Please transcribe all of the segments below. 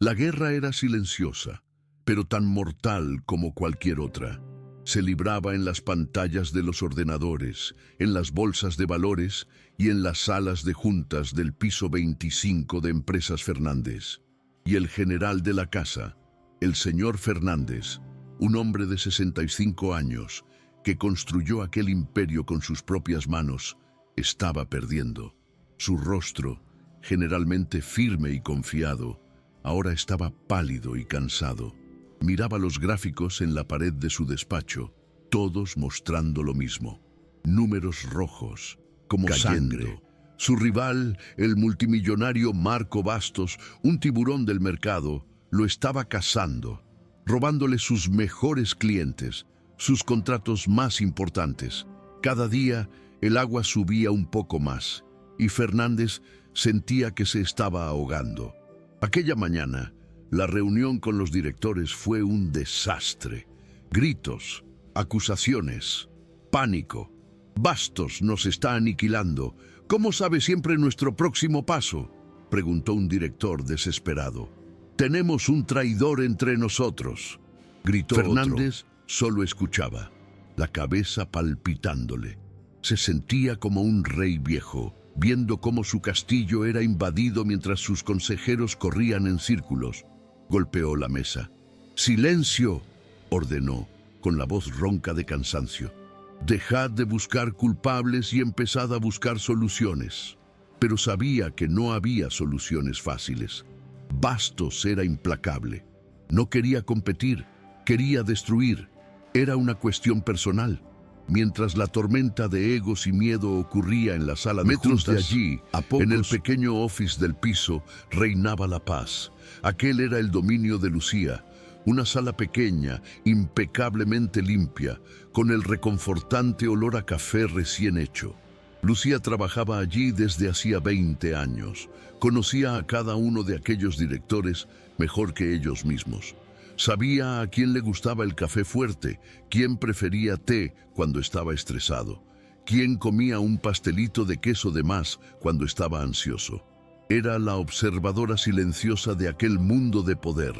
La guerra era silenciosa, pero tan mortal como cualquier otra. Se libraba en las pantallas de los ordenadores, en las bolsas de valores y en las salas de juntas del piso 25 de Empresas Fernández. Y el general de la casa, el señor Fernández, un hombre de 65 años, que construyó aquel imperio con sus propias manos, estaba perdiendo. Su rostro, generalmente firme y confiado, ahora estaba pálido y cansado. Miraba los gráficos en la pared de su despacho, todos mostrando lo mismo. Números rojos, como sangre. Su rival, el multimillonario Marco Bastos, un tiburón del mercado, lo estaba cazando, robándole sus mejores clientes, sus contratos más importantes. Cada día el agua subía un poco más y Fernández sentía que se estaba ahogando. Aquella mañana, la reunión con los directores fue un desastre. Gritos, acusaciones, pánico. Bastos nos está aniquilando. ¿Cómo sabe siempre nuestro próximo paso?, preguntó un director desesperado. Tenemos un traidor entre nosotros, gritó Fernández. Solo escuchaba, la cabeza palpitándole. Se sentía como un rey viejo, viendo cómo su castillo era invadido mientras sus consejeros corrían en círculos. Golpeó la mesa. ¡Silencio!, ordenó, con la voz ronca de cansancio. Dejad de buscar culpables y empezad a buscar soluciones. Pero sabía que no había soluciones fáciles. Bastos era implacable. No quería competir, quería destruir. Era una cuestión personal. Mientras la tormenta de egos y miedo ocurría en la sala de juntas, de allí, en el pequeño office del piso, reinaba la paz. Aquel era el dominio de Lucía, una sala pequeña, impecablemente limpia, con el reconfortante olor a café recién hecho. Lucía trabajaba allí desde hacía 20 años. Conocía a cada uno de aquellos directores mejor que ellos mismos. Sabía a quién le gustaba el café fuerte, quién prefería té cuando estaba estresado, quién comía un pastelito de queso de más cuando estaba ansioso. Era la observadora silenciosa de aquel mundo de poder,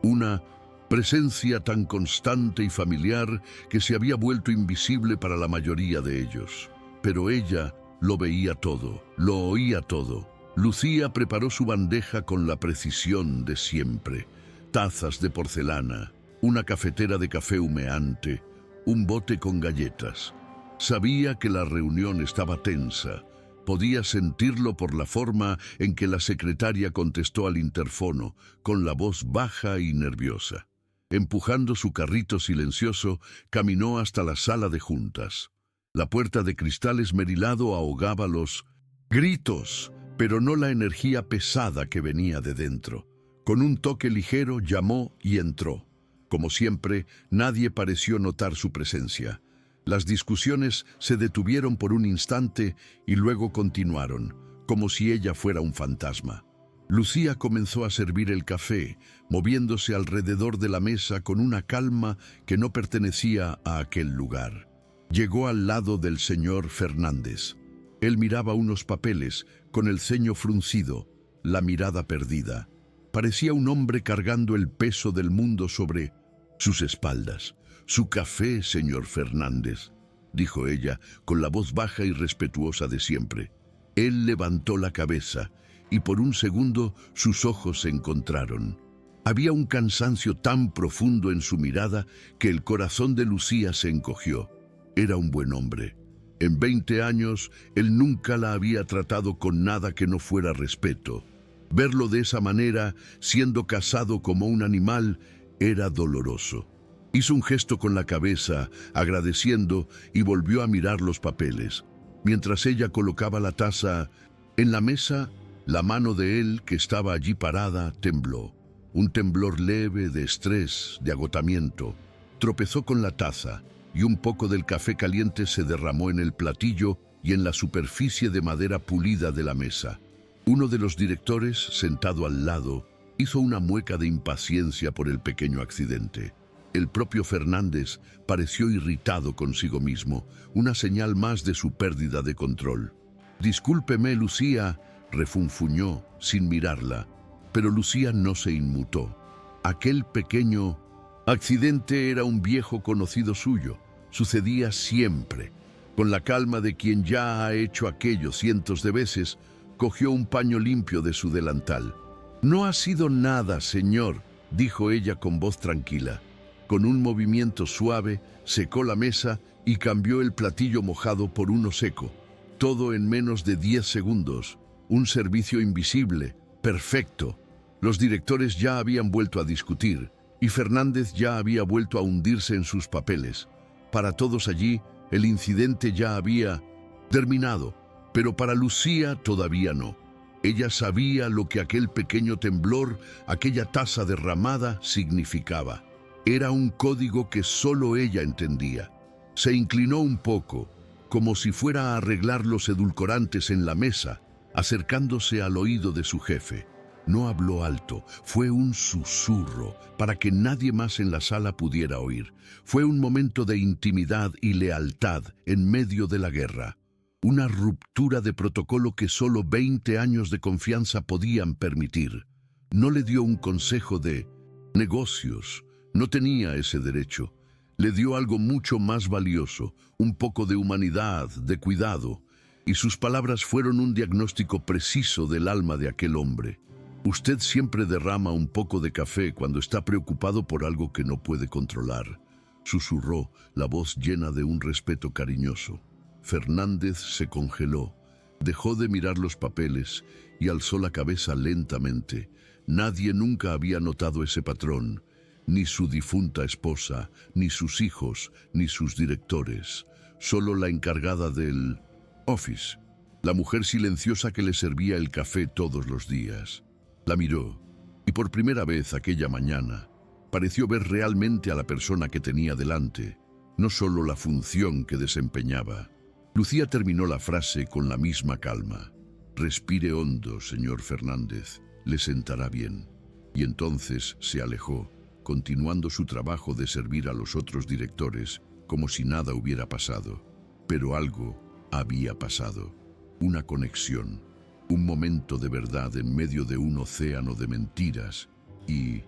una presencia tan constante y familiar que se había vuelto invisible para la mayoría de ellos. Pero ella lo veía todo, lo oía todo. Lucía preparó su bandeja con la precisión de siempre. Tazas de porcelana, una cafetera de café humeante, un bote con galletas. Sabía que la reunión estaba tensa. Podía sentirlo por la forma en que la secretaria contestó al interfono, con la voz baja y nerviosa. Empujando su carrito silencioso, caminó hasta la sala de juntas. La puerta de cristal esmerilado ahogaba los gritos, pero no la energía pesada que venía de dentro. Con un toque ligero llamó y entró. Como siempre, nadie pareció notar su presencia. Las discusiones se detuvieron por un instante y luego continuaron, como si ella fuera un fantasma. Lucía comenzó a servir el café, moviéndose alrededor de la mesa con una calma que no pertenecía a aquel lugar. Llegó al lado del señor Fernández. Él miraba unos papeles, con el ceño fruncido, la mirada perdida. Parecía un hombre cargando el peso del mundo sobre sus espaldas. «Su café, señor Fernández», dijo ella, con la voz baja y respetuosa de siempre. Él levantó la cabeza, y por un segundo sus ojos se encontraron. Había un cansancio tan profundo en su mirada que el corazón de Lucía se encogió. Era un buen hombre. En 20 años, él nunca la había tratado con nada que no fuera respeto. Verlo de esa manera, siendo cazado como un animal, era doloroso. Hizo un gesto con la cabeza, agradeciendo, y volvió a mirar los papeles. Mientras ella colocaba la taza en la mesa, la mano de él, que estaba allí parada, tembló. Un temblor leve de estrés, de agotamiento. Tropezó con la taza, y un poco del café caliente se derramó en el platillo y en la superficie de madera pulida de la mesa. Uno de los directores, sentado al lado, hizo una mueca de impaciencia por el pequeño accidente. El propio Fernández pareció irritado consigo mismo, una señal más de su pérdida de control. «Discúlpeme, Lucía», refunfuñó, sin mirarla. Pero Lucía no se inmutó. Aquel pequeño accidente era un viejo conocido suyo. Sucedía siempre. Con la calma de quien ya ha hecho aquello cientos de veces, cogió un paño limpio de su delantal. «No ha sido nada, señor», dijo ella con voz tranquila. Con un movimiento suave, secó la mesa y cambió el platillo mojado por uno seco. Todo en menos de 10 segundos. Un servicio invisible, perfecto. Los directores ya habían vuelto a discutir y Fernández ya había vuelto a hundirse en sus papeles. Para todos allí, el incidente ya había terminado, pero para Lucía todavía no. Ella sabía lo que aquel pequeño temblor, aquella taza derramada, significaba. Era un código que solo ella entendía. Se inclinó un poco, como si fuera a arreglar los edulcorantes en la mesa, acercándose al oído de su jefe. No habló alto, fue un susurro para que nadie más en la sala pudiera oír. Fue un momento de intimidad y lealtad en medio de la guerra. Una ruptura de protocolo que solo 20 años de confianza podían permitir. No le dio un consejo de negocios, no tenía ese derecho. Le dio algo mucho más valioso, un poco de humanidad, de cuidado, y sus palabras fueron un diagnóstico preciso del alma de aquel hombre. Usted siempre derrama un poco de café cuando está preocupado por algo que no puede controlar, susurró, la voz llena de un respeto cariñoso. Fernández se congeló, dejó de mirar los papeles y alzó la cabeza lentamente. Nadie nunca había notado ese patrón, ni su difunta esposa, ni sus hijos, ni sus directores, solo la encargada del office, la mujer silenciosa que le servía el café todos los días. La miró, y por primera vez aquella mañana, pareció ver realmente a la persona que tenía delante, no solo la función que desempeñaba. Lucía terminó la frase con la misma calma. «Respire hondo, señor Fernández, le sentará bien». Y entonces se alejó, continuando su trabajo de servir a los otros directores, como si nada hubiera pasado. Pero algo había pasado, una conexión, un momento de verdad en medio de un océano de mentiras y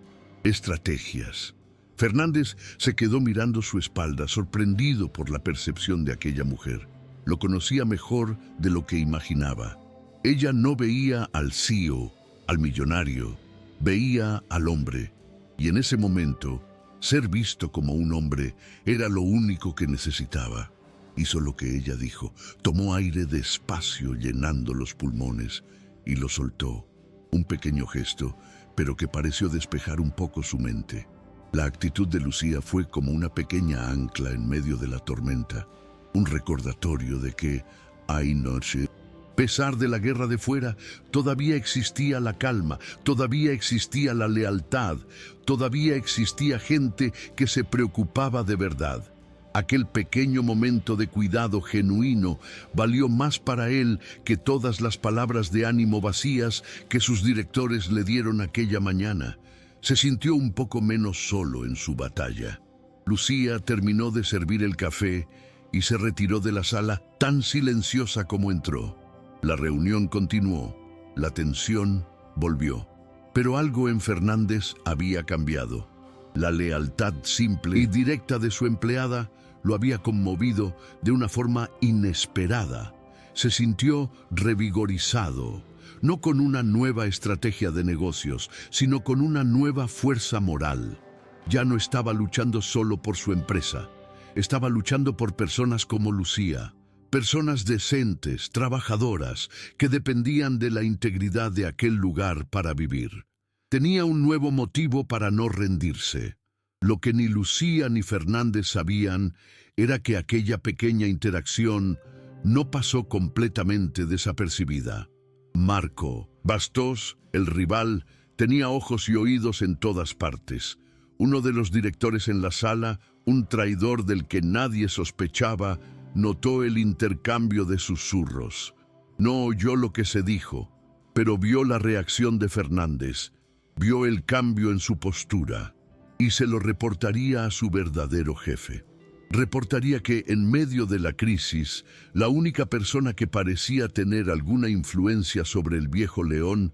estrategias. Fernández se quedó mirando su espalda, sorprendido por la percepción de aquella mujer. Lo conocía mejor de lo que imaginaba. Ella no veía al CEO, al millonario, veía al hombre. Y en ese momento, ser visto como un hombre era lo único que necesitaba. Hizo lo que ella dijo, tomó aire despacio llenando los pulmones y lo soltó. Un pequeño gesto, pero que pareció despejar un poco su mente. La actitud de Lucía fue como una pequeña ancla en medio de la tormenta, un recordatorio de que hay noche. A pesar de la guerra de fuera, todavía existía la calma, todavía existía la lealtad, todavía existía gente que se preocupaba de verdad. Aquel pequeño momento de cuidado genuino valió más para él que todas las palabras de ánimo vacías que sus directores le dieron aquella mañana. Se sintió un poco menos solo en su batalla. Lucía terminó de servir el café y se retiró de la sala tan silenciosa como entró. La reunión continuó, la tensión volvió. Pero algo en Fernández había cambiado. La lealtad simple y directa de su empleada lo había conmovido de una forma inesperada. Se sintió revigorizado, no con una nueva estrategia de negocios, sino con una nueva fuerza moral. Ya no estaba luchando solo por su empresa, estaba luchando por personas como Lucía, personas decentes, trabajadoras, que dependían de la integridad de aquel lugar para vivir. Tenía un nuevo motivo para no rendirse. Lo que ni Lucía ni Fernández sabían era que aquella pequeña interacción no pasó completamente desapercibida. Marco Bastos, el rival, tenía ojos y oídos en todas partes. Uno de los directores en la sala, un traidor del que nadie sospechaba, notó el intercambio de susurros. No oyó lo que se dijo, pero vio la reacción de Fernández, vio el cambio en su postura y se lo reportaría a su verdadero jefe. Reportaría que en medio de la crisis, la única persona que parecía tener alguna influencia sobre el viejo león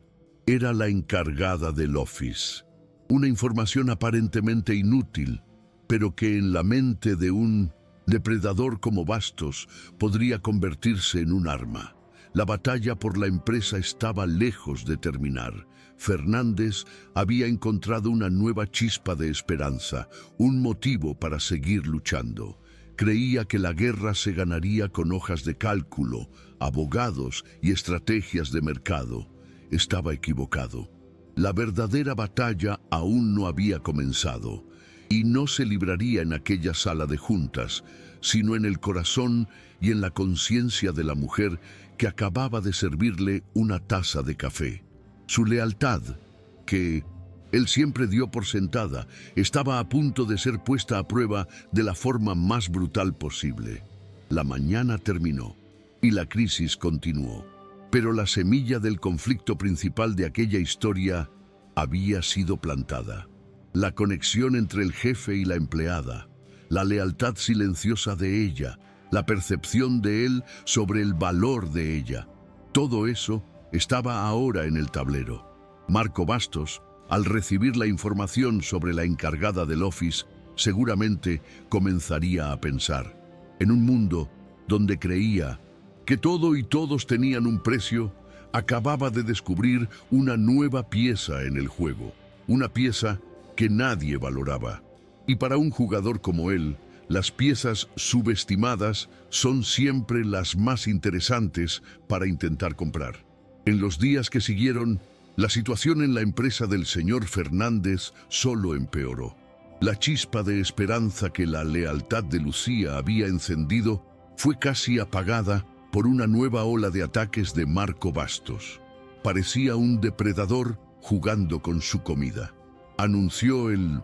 Era la encargada del office. Una información aparentemente inútil, pero que en la mente de un depredador como Bastos podría convertirse en un arma. La batalla por la empresa estaba lejos de terminar. Fernández había encontrado una nueva chispa de esperanza, un motivo para seguir luchando. Creía que la guerra se ganaría con hojas de cálculo, abogados y estrategias de mercado. Estaba equivocado. La verdadera batalla aún no había comenzado, y no se libraría en aquella sala de juntas, sino en el corazón y en la conciencia de la mujer que acababa de servirle una taza de café. Su lealtad, que él siempre dio por sentada, estaba a punto de ser puesta a prueba de la forma más brutal posible. La mañana terminó y la crisis continuó, pero la semilla del conflicto principal de aquella historia había sido plantada. La conexión entre el jefe y la empleada, la lealtad silenciosa de ella, la percepción de él sobre el valor de ella. Todo eso estaba ahora en el tablero. Marco Bastos, al recibir la información sobre la encargada del office, seguramente comenzaría a pensar. En un mundo donde creía que todo y todos tenían un precio, acababa de descubrir una nueva pieza en el juego. Una pieza que nadie valoraba. Y para un jugador como él, las piezas subestimadas son siempre las más interesantes para intentar comprar. En los días que siguieron, la situación en la empresa del señor Fernández solo empeoró. La chispa de esperanza que la lealtad de Lucía había encendido fue casi apagada por una nueva ola de ataques de Marco Bastos. Parecía un depredador jugando con su comida. Anunció el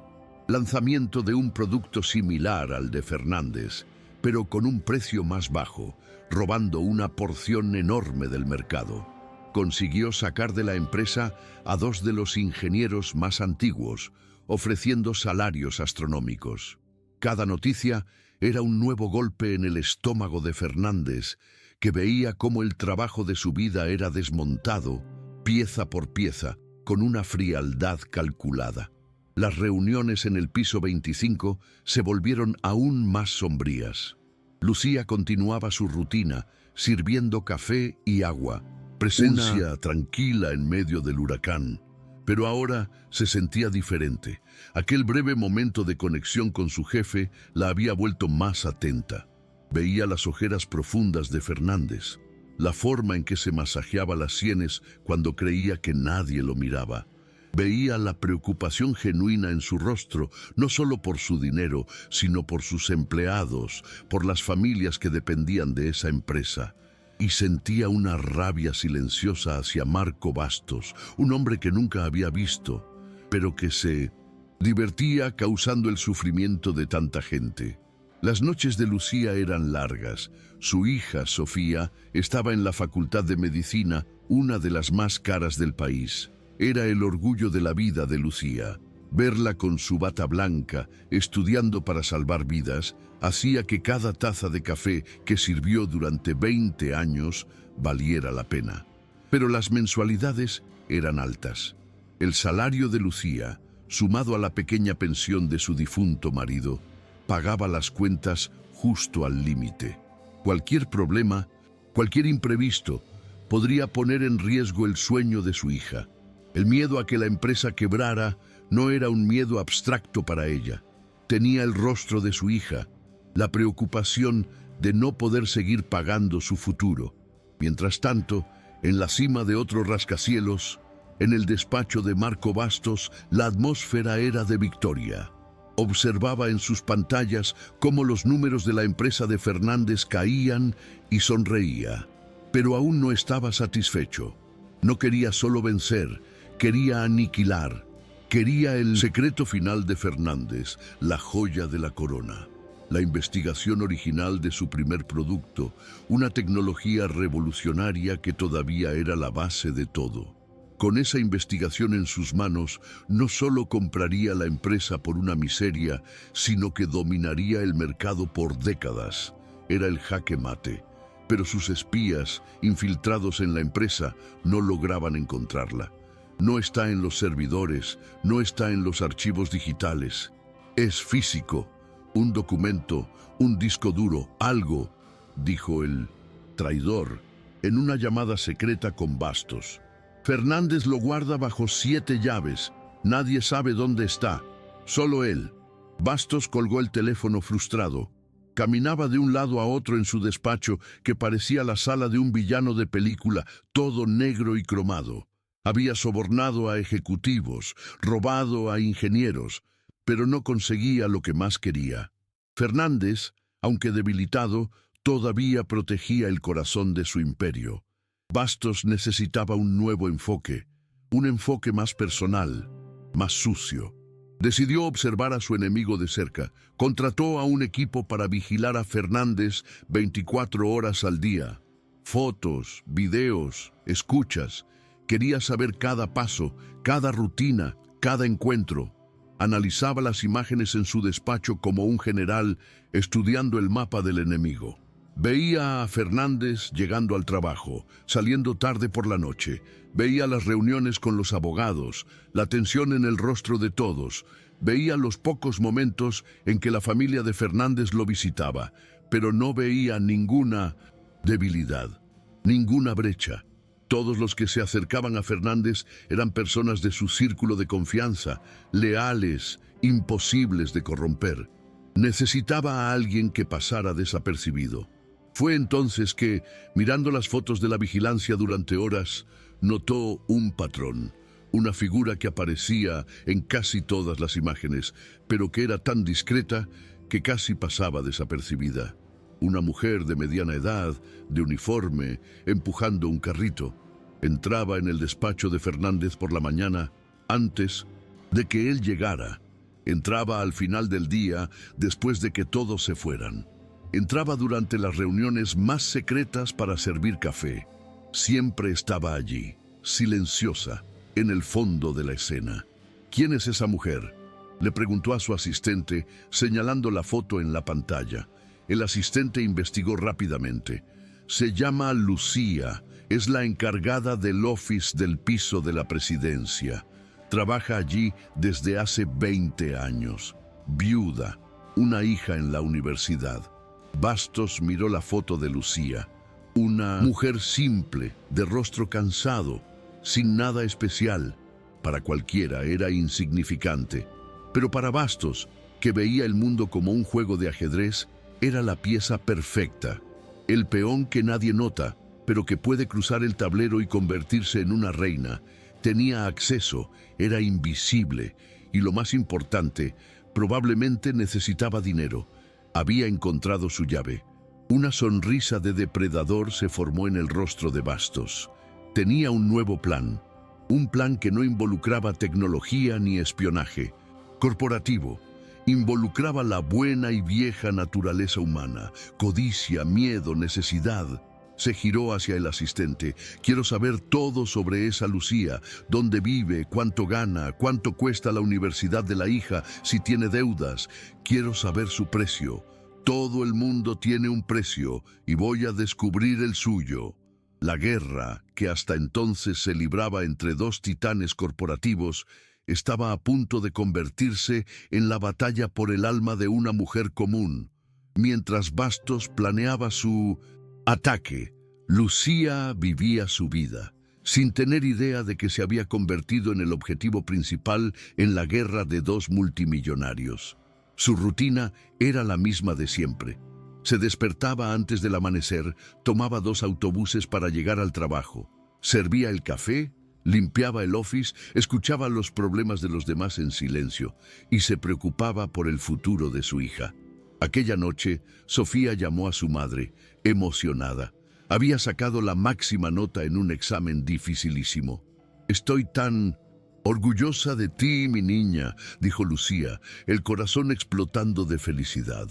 lanzamiento de un producto similar al de Fernández, pero con un precio más bajo, robando una porción enorme del mercado. Consiguió sacar de la empresa a dos de los ingenieros más antiguos, ofreciendo salarios astronómicos. Cada noticia era un nuevo golpe en el estómago de Fernández, que veía cómo el trabajo de su vida era desmontado, pieza por pieza, con una frialdad calculada. Las reuniones en el piso 25 se volvieron aún más sombrías. Lucía continuaba su rutina, sirviendo café y agua, presencia tranquila en medio del huracán. Pero ahora se sentía diferente. Aquel breve momento de conexión con su jefe la había vuelto más atenta. Veía las ojeras profundas de Fernández, la forma en que se masajeaba las sienes cuando creía que nadie lo miraba. Veía la preocupación genuina en su rostro, no solo por su dinero, sino por sus empleados, por las familias que dependían de esa empresa. Y sentía una rabia silenciosa hacia Marco Bastos, un hombre que nunca había visto, pero que se divertía causando el sufrimiento de tanta gente. Las noches de Lucía eran largas. Su hija, Sofía, estaba en la Facultad de Medicina, una de las más caras del país. Era el orgullo de la vida de Lucía. Verla con su bata blanca, estudiando para salvar vidas, hacía que cada taza de café que sirvió durante 20 años valiera la pena. Pero las mensualidades eran altas. El salario de Lucía, sumado a la pequeña pensión de su difunto marido, pagaba las cuentas justo al límite. Cualquier problema, cualquier imprevisto, podría poner en riesgo el sueño de su hija. El miedo a que la empresa quebrara no era un miedo abstracto para ella. Tenía el rostro de su hija, la preocupación de no poder seguir pagando su futuro. Mientras tanto, en la cima de otro rascacielos, en el despacho de Marco Bastos, la atmósfera era de victoria. Observaba en sus pantallas cómo los números de la empresa de Fernández caían y sonreía. Pero aún no estaba satisfecho. No quería solo vencer, quería aniquilar. Quería el secreto final de Fernández, la joya de la corona. La investigación original de su primer producto, una tecnología revolucionaria que todavía era la base de todo. Con esa investigación en sus manos, no solo compraría la empresa por una miseria, sino que dominaría el mercado por décadas. Era el jaque mate, pero sus espías, infiltrados en la empresa, no lograban encontrarla. No está en los servidores, no está en los archivos digitales. Es físico, un documento, un disco duro, algo, dijo el traidor en una llamada secreta con Bastos. Fernández lo guarda bajo 7 llaves. Nadie sabe dónde está, solo él. Bastos colgó el teléfono frustrado. Caminaba de un lado a otro en su despacho que parecía la sala de un villano de película, todo negro y cromado. Había sobornado a ejecutivos, robado a ingenieros, pero no conseguía lo que más quería. Fernández, aunque debilitado, todavía protegía el corazón de su imperio. Bastos necesitaba un nuevo enfoque, un enfoque más personal, más sucio. Decidió observar a su enemigo de cerca. Contrató a un equipo para vigilar a Fernández 24 horas al día. Fotos, videos, escuchas. Quería saber cada paso, cada rutina, cada encuentro. Analizaba las imágenes en su despacho como un general estudiando el mapa del enemigo. Veía a Fernández llegando al trabajo, saliendo tarde por la noche. Veía las reuniones con los abogados, la tensión en el rostro de todos. Veía los pocos momentos en que la familia de Fernández lo visitaba, pero no veía ninguna debilidad, ninguna brecha. Todos los que se acercaban a Fernández eran personas de su círculo de confianza, leales, imposibles de corromper. Necesitaba a alguien que pasara desapercibido. Fue entonces que, mirando las fotos de la vigilancia durante horas, notó un patrón, una figura que aparecía en casi todas las imágenes, pero que era tan discreta que casi pasaba desapercibida. Una mujer de mediana edad, de uniforme, empujando un carrito. Entraba en el despacho de Fernández por la mañana, antes de que él llegara. Entraba al final del día, después de que todos se fueran. Entraba durante las reuniones más secretas para servir café. Siempre estaba allí, silenciosa, en el fondo de la escena. ¿Quién es esa mujer?, le preguntó a su asistente, señalando la foto en la pantalla. El asistente investigó rápidamente. Se llama Lucía, es la encargada del office del piso de la presidencia. Trabaja allí desde hace 20 años. Viuda, una hija en la universidad. Bastos miró la foto de Lucía. Una mujer simple, de rostro cansado, sin nada especial. Para cualquiera era insignificante. Pero para Bastos, que veía el mundo como un juego de ajedrez, era la pieza perfecta. El peón que nadie nota, pero que puede cruzar el tablero y convertirse en una reina. Tenía acceso, era invisible, y lo más importante, probablemente necesitaba dinero. Había encontrado su llave. Una sonrisa de depredador se formó en el rostro de Bastos. Tenía un nuevo plan. Un plan que no involucraba tecnología ni espionaje. Corporativo. Involucraba la buena y vieja naturaleza humana. Codicia, miedo, necesidad. Se giró hacia el asistente. Quiero saber todo sobre esa Lucía. Dónde vive, cuánto gana, cuánto cuesta la universidad de la hija, si tiene deudas. Quiero saber su precio. Todo el mundo tiene un precio y voy a descubrir el suyo. La guerra, que hasta entonces se libraba entre dos titanes corporativos, estaba a punto de convertirse en la batalla por el alma de una mujer común. Mientras Bastos planeaba su ataque, Lucía vivía su vida, sin tener idea de que se había convertido en el objetivo principal en la guerra de dos multimillonarios. Su rutina era la misma de siempre. Se despertaba antes del amanecer, tomaba 2 autobuses para llegar al trabajo, servía el café, limpiaba el office, escuchaba los problemas de los demás en silencio y se preocupaba por el futuro de su hija. Aquella noche, Sofía llamó a su madre, emocionada. Había sacado la máxima nota en un examen dificilísimo. «Estoy tan orgullosa de ti, mi niña», dijo Lucía, el corazón explotando de felicidad.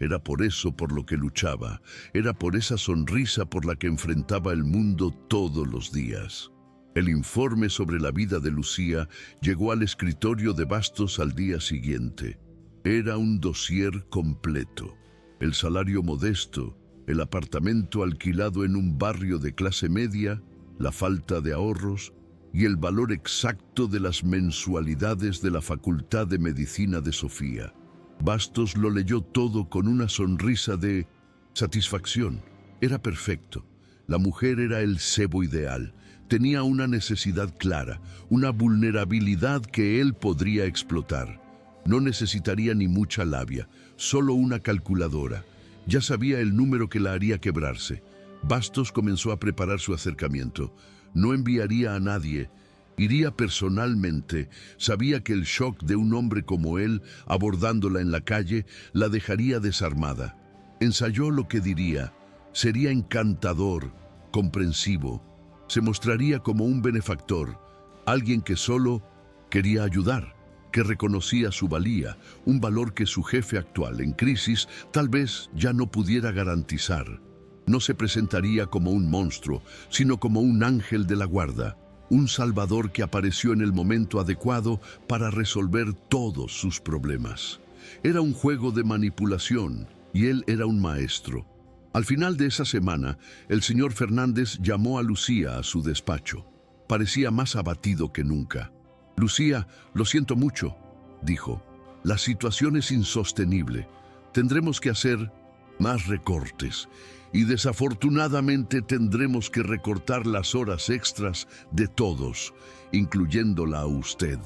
Era por eso por lo que luchaba, era por esa sonrisa por la que enfrentaba el mundo todos los días. El informe sobre la vida de Lucía llegó al escritorio de Bastos al día siguiente. Era un dossier completo. El salario modesto, el apartamento alquilado en un barrio de clase media, la falta de ahorros, y el valor exacto de las mensualidades de la Facultad de Medicina de Sofía. Bastos lo leyó todo con una sonrisa de satisfacción. Era perfecto. La mujer era el cebo ideal. Tenía una necesidad clara, una vulnerabilidad que él podría explotar. No necesitaría ni mucha labia, solo una calculadora. Ya sabía el número que la haría quebrarse. Bastos comenzó a preparar su acercamiento. No enviaría a nadie. Iría personalmente. Sabía que el shock de un hombre como él, abordándola en la calle, la dejaría desarmada. Ensayó lo que diría. Sería encantador, comprensivo. Se mostraría como un benefactor, alguien que solo quería ayudar, que reconocía su valía, un valor que su jefe actual, en crisis, tal vez ya no pudiera garantizar. No se presentaría como un monstruo, sino como un ángel de la guarda, un salvador que apareció en el momento adecuado para resolver todos sus problemas. Era un juego de manipulación y él era un maestro. Al final de esa semana, el señor Fernández llamó a Lucía a su despacho. Parecía más abatido que nunca. «Lucía, lo siento mucho», dijo. «La situación es insostenible. Tendremos que hacer más recortes y desafortunadamente tendremos que recortar las horas extras de todos, incluyéndola a usted».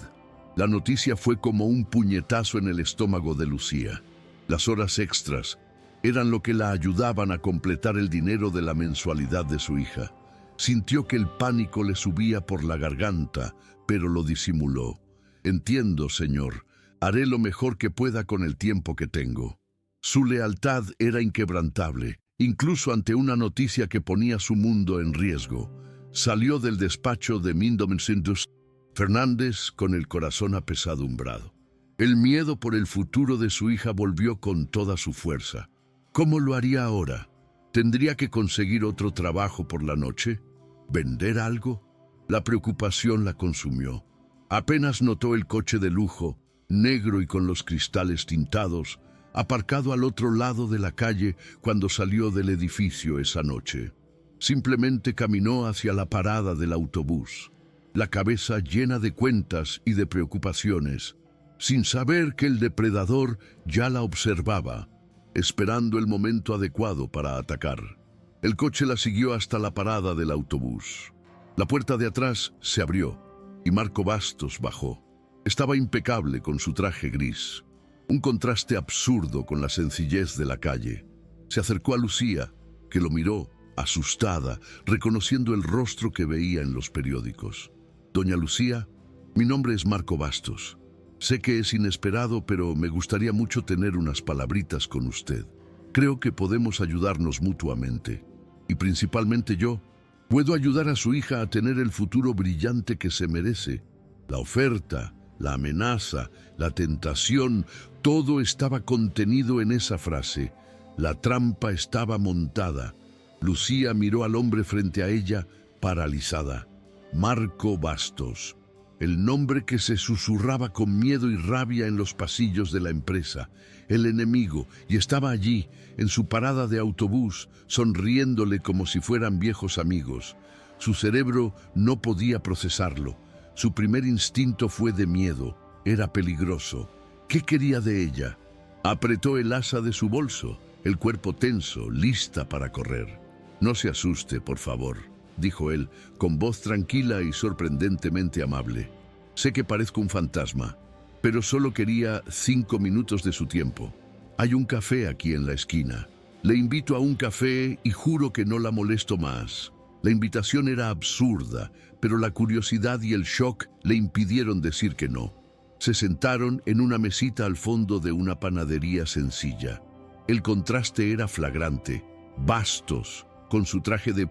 La noticia fue como un puñetazo en el estómago de Lucía. Las horas extras eran lo que la ayudaban a completar el dinero de la mensualidad de su hija. Sintió que el pánico le subía por la garganta, pero lo disimuló. «Entiendo, señor. Haré lo mejor que pueda con el tiempo que tengo». Su lealtad era inquebrantable, incluso ante una noticia que ponía su mundo en riesgo. Salió del despacho de Mindomensindus Fernández con el corazón apesadumbrado. El miedo por el futuro de su hija volvió con toda su fuerza. ¿Cómo lo haría ahora? ¿Tendría que conseguir otro trabajo por la noche? ¿Vender algo? La preocupación la consumió. Apenas notó el coche de lujo, negro y con los cristales tintados, aparcado al otro lado de la calle cuando salió del edificio esa noche. Simplemente caminó hacia la parada del autobús, la cabeza llena de cuentas y de preocupaciones, sin saber que el depredador ya la observaba, esperando el momento adecuado para atacar. El coche la siguió hasta la parada del autobús. La puerta de atrás se abrió y Marco Bastos bajó. Estaba impecable con su traje gris, un contraste absurdo con la sencillez de la calle. Se acercó a Lucía, que lo miró, asustada, reconociendo el rostro que veía en los periódicos. «Doña Lucía, mi nombre es Marco Bastos. Sé que es inesperado, pero me gustaría mucho tener unas palabritas con usted. Creo que podemos ayudarnos mutuamente. Y principalmente yo, puedo ayudar a su hija a tener el futuro brillante que se merece. La oferta, la amenaza, la tentación, todo estaba contenido en esa frase. La trampa estaba montada». Lucía miró al hombre frente a ella, paralizada. Marco Bastos. El nombre que se susurraba con miedo y rabia en los pasillos de la empresa, el enemigo, y estaba allí, en su parada de autobús, sonriéndole como si fueran viejos amigos. Su cerebro no podía procesarlo. Su primer instinto fue de miedo. Era peligroso. ¿Qué quería de ella? Apretó el asa de su bolso, el cuerpo tenso, lista para correr. «No se asuste, por favor», dijo él, con voz tranquila y sorprendentemente amable. «Sé que parezco un fantasma, pero solo quería 5 minutos de su tiempo. Hay un café aquí en la esquina. Le invito a un café y juro que no la molesto más». La invitación era absurda, pero la curiosidad y el shock le impidieron decir que no. Se sentaron en una mesita al fondo de una panadería sencilla. El contraste era flagrante. Bastos, con su traje de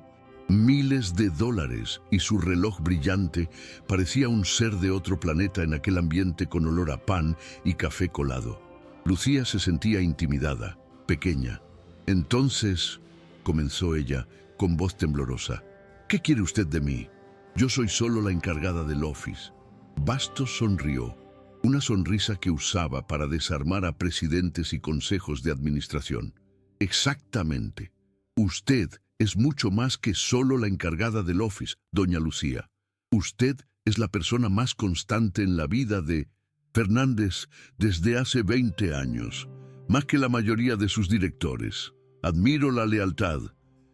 miles de dólares y su reloj brillante, parecía un ser de otro planeta en aquel ambiente con olor a pan y café colado. Lucía se sentía intimidada, pequeña. «Entonces», comenzó ella, con voz temblorosa, «¿qué quiere usted de mí? Yo soy solo la encargada del office». Bastos sonrió, una sonrisa que usaba para desarmar a presidentes y consejos de administración. «Exactamente. Usted es mucho más que solo la encargada del office, doña Lucía. Usted es la persona más constante en la vida de Fernández desde hace 20 años, más que la mayoría de sus directores. Admiro la lealtad.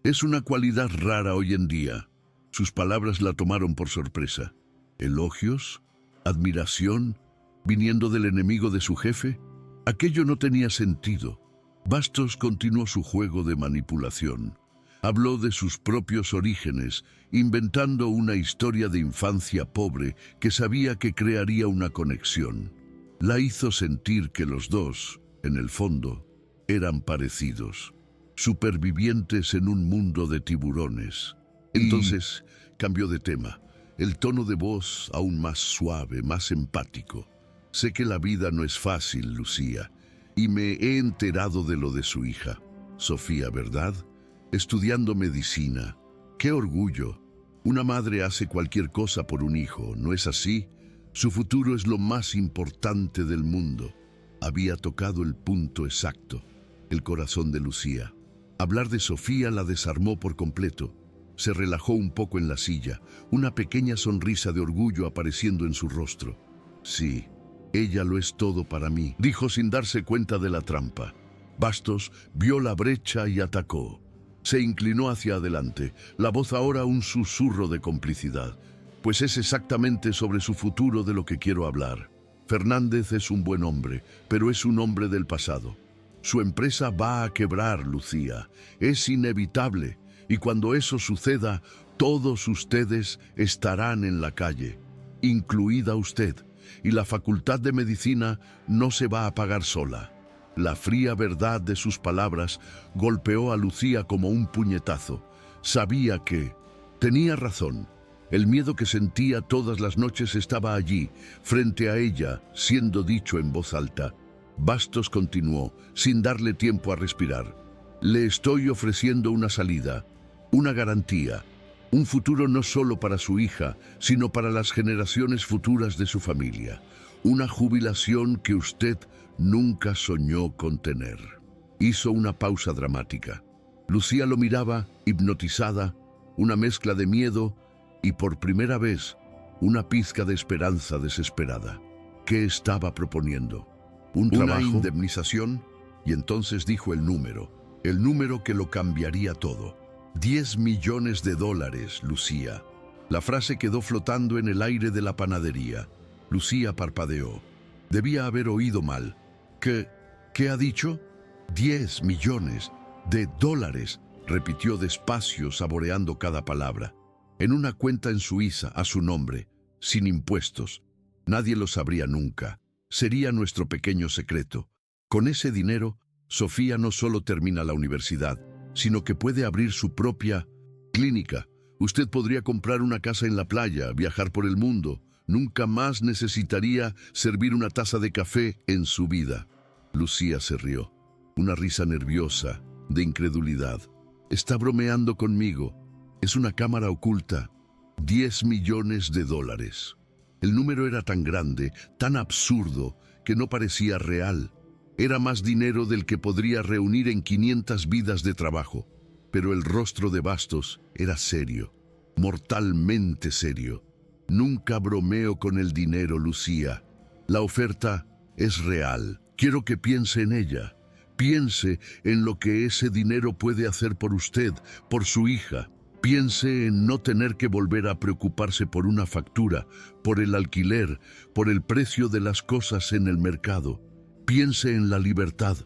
Es una cualidad rara hoy en día. Sus palabras la tomaron por sorpresa. Elogios, admiración, viniendo del enemigo de su jefe. Aquello no tenía sentido. Bastos continuó su juego de manipulación. Habló de sus propios orígenes, inventando una historia de infancia pobre que sabía que crearía una conexión. La hizo sentir que los dos, en el fondo, eran parecidos, supervivientes en un mundo de tiburones. Entonces cambió de tema, el tono de voz aún más suave, más empático. Sé que la vida no es fácil, Lucía, y me he enterado de lo de su hija, Sofía, ¿verdad? Estudiando medicina. ¡Qué orgullo! Una madre hace cualquier cosa por un hijo, ¿no es así? Su futuro es lo más importante del mundo. Había tocado el punto exacto, el corazón de Lucía. Hablar de Sofía la desarmó por completo. Se relajó un poco en la silla, una pequeña sonrisa de orgullo apareciendo en su rostro. Sí, ella lo es todo para mí, dijo sin darse cuenta de la trampa. Bastos vio la brecha y atacó. Se inclinó hacia adelante, la voz ahora un susurro de complicidad. Pues es exactamente sobre su futuro de lo que quiero hablar. Fernández es un buen hombre, pero es un hombre del pasado. Su empresa va a quebrar, Lucía. Es inevitable. Y cuando eso suceda, todos ustedes estarán en la calle, incluida usted. Y la Facultad de Medicina no se va a pagar sola. La fría verdad de sus palabras golpeó a Lucía como un puñetazo. Sabía que tenía razón. El miedo que sentía todas las noches estaba allí, frente a ella, siendo dicho en voz alta. Bastos continuó, sin darle tiempo a respirar. Le estoy ofreciendo una salida, una garantía, un futuro no solo para su hija, sino para las generaciones futuras de su familia. Una jubilación que usted nunca soñó con tener. Hizo una pausa dramática. Lucía lo miraba, hipnotizada, una mezcla de miedo y por primera vez una pizca de esperanza desesperada. ¿Qué estaba proponiendo? Una indemnización, y entonces dijo el número que lo cambiaría todo. 10 millones de dólares, Lucía. La frase quedó flotando en el aire de la panadería. Lucía parpadeó. Debía haber oído mal. ¿Qué ha dicho? 10 millones de dólares, repitió despacio, saboreando cada palabra. En una cuenta en Suiza, a su nombre, sin impuestos. Nadie lo sabría nunca. Sería nuestro pequeño secreto. Con ese dinero, Sofía no solo termina la universidad, sino que puede abrir su propia clínica. Usted podría comprar una casa en la playa, viajar por el mundo. Nunca más necesitaría servir una taza de café en su vida. Lucía se rió, una risa nerviosa, de incredulidad. Está bromeando conmigo. Es una cámara oculta. 10 millones de dólares. El número era tan grande, tan absurdo, que no parecía real. Era más dinero del que podría reunir en 500 vidas de trabajo. Pero el rostro de Bastos era serio, mortalmente serio. Nunca bromeo con el dinero, Lucía. La oferta es real. Quiero que piense en ella. Piense en lo que ese dinero puede hacer por usted, por su hija. Piense en no tener que volver a preocuparse por una factura, por el alquiler, por el precio de las cosas en el mercado. Piense en la libertad.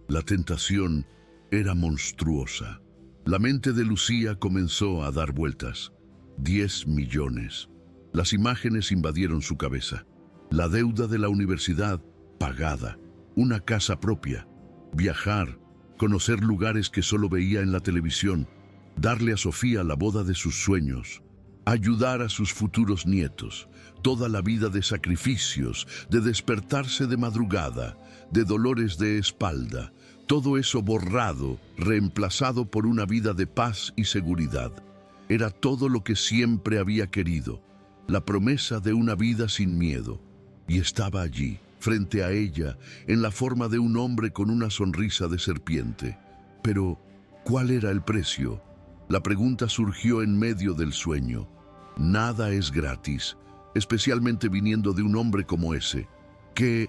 La tentación era monstruosa. La mente de Lucía comenzó a dar vueltas. 10 millones. Las imágenes invadieron su cabeza. La deuda de la universidad pagada. Una casa propia. Viajar. Conocer lugares que solo veía en la televisión. Darle a Sofía la boda de sus sueños. Ayudar a sus futuros nietos. Toda la vida de sacrificios, de despertarse de madrugada, de dolores de espalda. Todo eso borrado, reemplazado por una vida de paz y seguridad. Era todo lo que siempre había querido. La promesa de una vida sin miedo. Y estaba allí, frente a ella, en la forma de un hombre con una sonrisa de serpiente. Pero, ¿cuál era el precio? La pregunta surgió en medio del sueño. Nada es gratis, especialmente viniendo de un hombre como ese. ¿Qué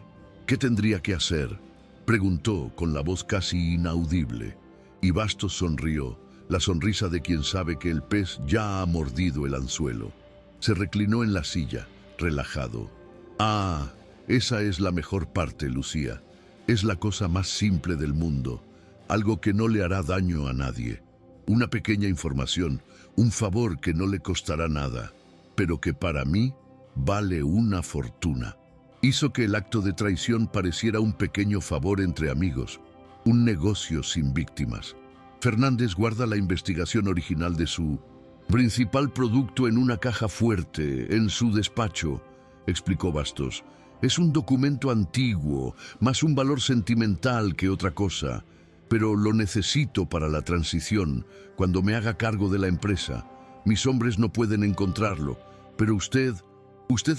tendría que hacer?, preguntó con la voz casi inaudible. Y Bastos sonrió, la sonrisa de quien sabe que el pez ya ha mordido el anzuelo. Se reclinó en la silla, relajado. Ah, esa es la mejor parte, Lucía. Es la cosa más simple del mundo, algo que no le hará daño a nadie. Una pequeña información, un favor que no le costará nada, pero que para mí vale una fortuna. Hizo que el acto de traición pareciera un pequeño favor entre amigos, un negocio sin víctimas. Fernández guarda la investigación original de su principal producto en una caja fuerte, en su despacho, explicó Bastos. Es un documento antiguo, más un valor sentimental que otra cosa, pero lo necesito para la transición, cuando me haga cargo de la empresa. Mis hombres no pueden encontrarlo, pero usted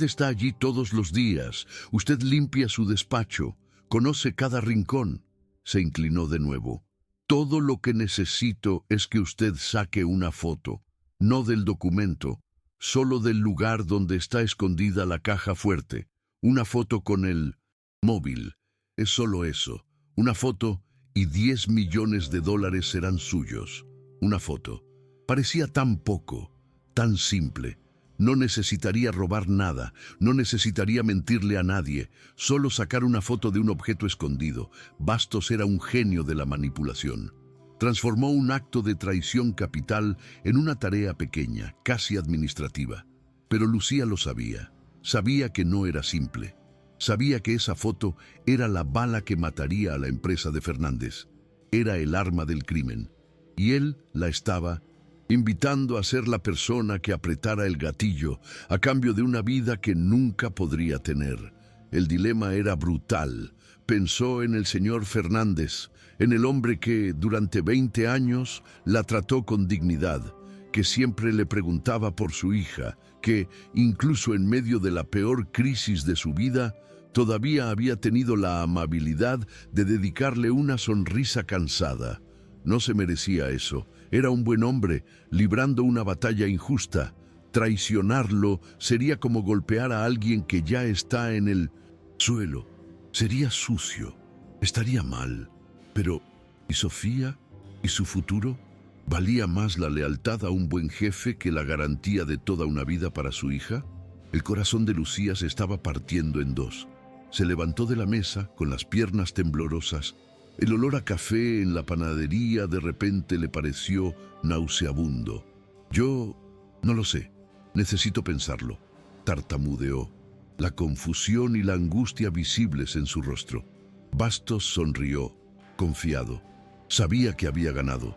está allí todos los días, usted limpia su despacho, conoce cada rincón. Se inclinó de nuevo. Todo lo que necesito es que usted saque una foto, no del documento, solo del lugar donde está escondida la caja fuerte. Una foto con el móvil. Es solo eso. Una foto y $10 millones serán suyos. Una foto. Parecía tan poco, tan simple. No necesitaría robar nada, no necesitaría mentirle a nadie, solo sacar una foto de un objeto escondido. Bastos era un genio de la manipulación. Transformó un acto de traición capital en una tarea pequeña, casi administrativa. Pero Lucía lo sabía. Sabía que no era simple. Sabía que esa foto era la bala que mataría a la empresa de Fernández. Era el arma del crimen. Y él la estaba invitando a ser la persona que apretara el gatillo a cambio de una vida que nunca podría tener. El dilema era brutal. Pensó en el señor Fernández, en el hombre que durante 20 años la trató con dignidad, que siempre le preguntaba por su hija, que, incluso en medio de la peor crisis de su vida, todavía había tenido la amabilidad de dedicarle una sonrisa cansada. No se merecía eso. Era un buen hombre, librando una batalla injusta. Traicionarlo sería como golpear a alguien que ya está en el suelo. Sería sucio, estaría mal. Pero, ¿y Sofía? ¿Y su futuro? ¿Valía más la lealtad a un buen jefe que la garantía de toda una vida para su hija? El corazón de Lucía se estaba partiendo en dos. Se levantó de la mesa con las piernas temblorosas. El olor a café en la panadería de repente le pareció nauseabundo. Yo no lo sé, necesito pensarlo, tartamudeó, la confusión y la angustia visibles en su rostro. Bastos sonrió, confiado. Sabía que había ganado.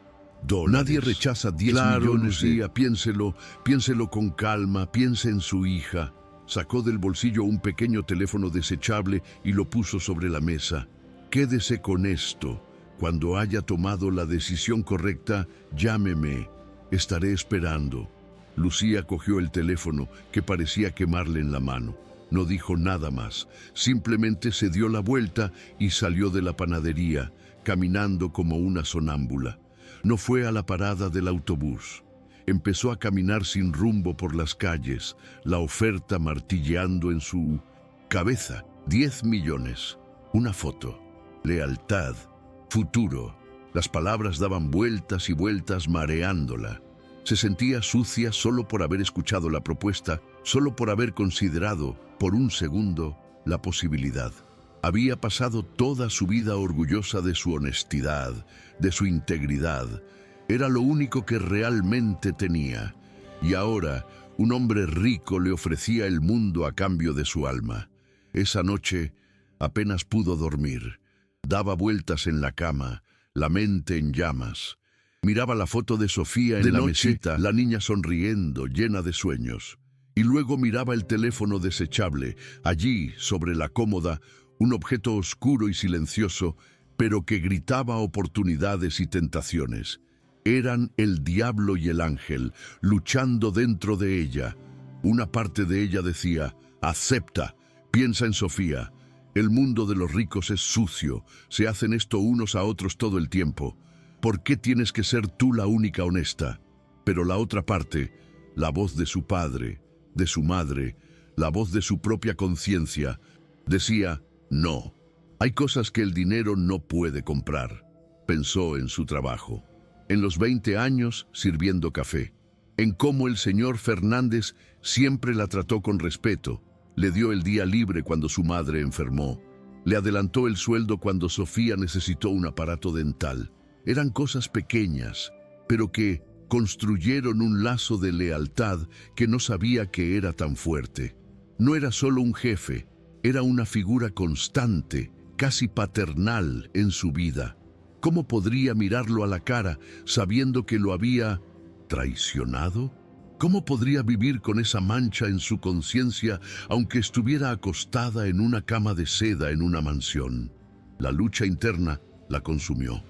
Nadie rechaza 10 millones. Lucía, piénselo con calma, piense en su hija. Sacó del bolsillo un pequeño teléfono desechable y lo puso sobre la mesa. Quédese con esto. Cuando haya tomado la decisión correcta, llámeme. Estaré esperando. Lucía cogió el teléfono, que parecía quemarle en la mano. No dijo nada más. Simplemente se dio la vuelta y salió de la panadería, caminando como una sonámbula. No fue a la parada del autobús. Empezó a caminar sin rumbo por las calles, la oferta martilleando en su cabeza. 10 millones. Una foto. Lealtad, futuro. Las palabras daban vueltas y vueltas mareándola. Se sentía sucia solo por haber escuchado la propuesta, solo por haber considerado, por un segundo, la posibilidad. Había pasado toda su vida orgullosa de su honestidad, de su integridad. Era lo único que realmente tenía. Y ahora, un hombre rico le ofrecía el mundo a cambio de su alma. Esa noche apenas pudo dormir. Daba vueltas en la cama, la mente en llamas. Miraba la foto de Sofía en la mesita, la niña sonriendo, llena de sueños. Y luego miraba el teléfono desechable, allí, sobre la cómoda, un objeto oscuro y silencioso, pero que gritaba oportunidades y tentaciones. Eran el diablo y el ángel, luchando dentro de ella. Una parte de ella decía, acepta, piensa en Sofía. El mundo de los ricos es sucio, se hacen esto unos a otros todo el tiempo. ¿Por qué tienes que ser tú la única honesta? Pero la otra parte, la voz de su padre, de su madre, la voz de su propia conciencia, decía, no, hay cosas que el dinero no puede comprar. Pensó en su trabajo, en los 20 años sirviendo café, en cómo el señor Fernández siempre la trató con respeto, le dio el día libre cuando su madre enfermó, le adelantó el sueldo cuando Sofía necesitó un aparato dental. Eran cosas pequeñas, pero que construyeron un lazo de lealtad que no sabía que era tan fuerte. No era solo un jefe, era una figura constante, casi paternal en su vida. ¿Cómo podría mirarlo a la cara sabiendo que lo había traicionado? ¿Cómo podría vivir con esa mancha en su conciencia aunque estuviera acostada en una cama de seda en una mansión? La lucha interna la consumió.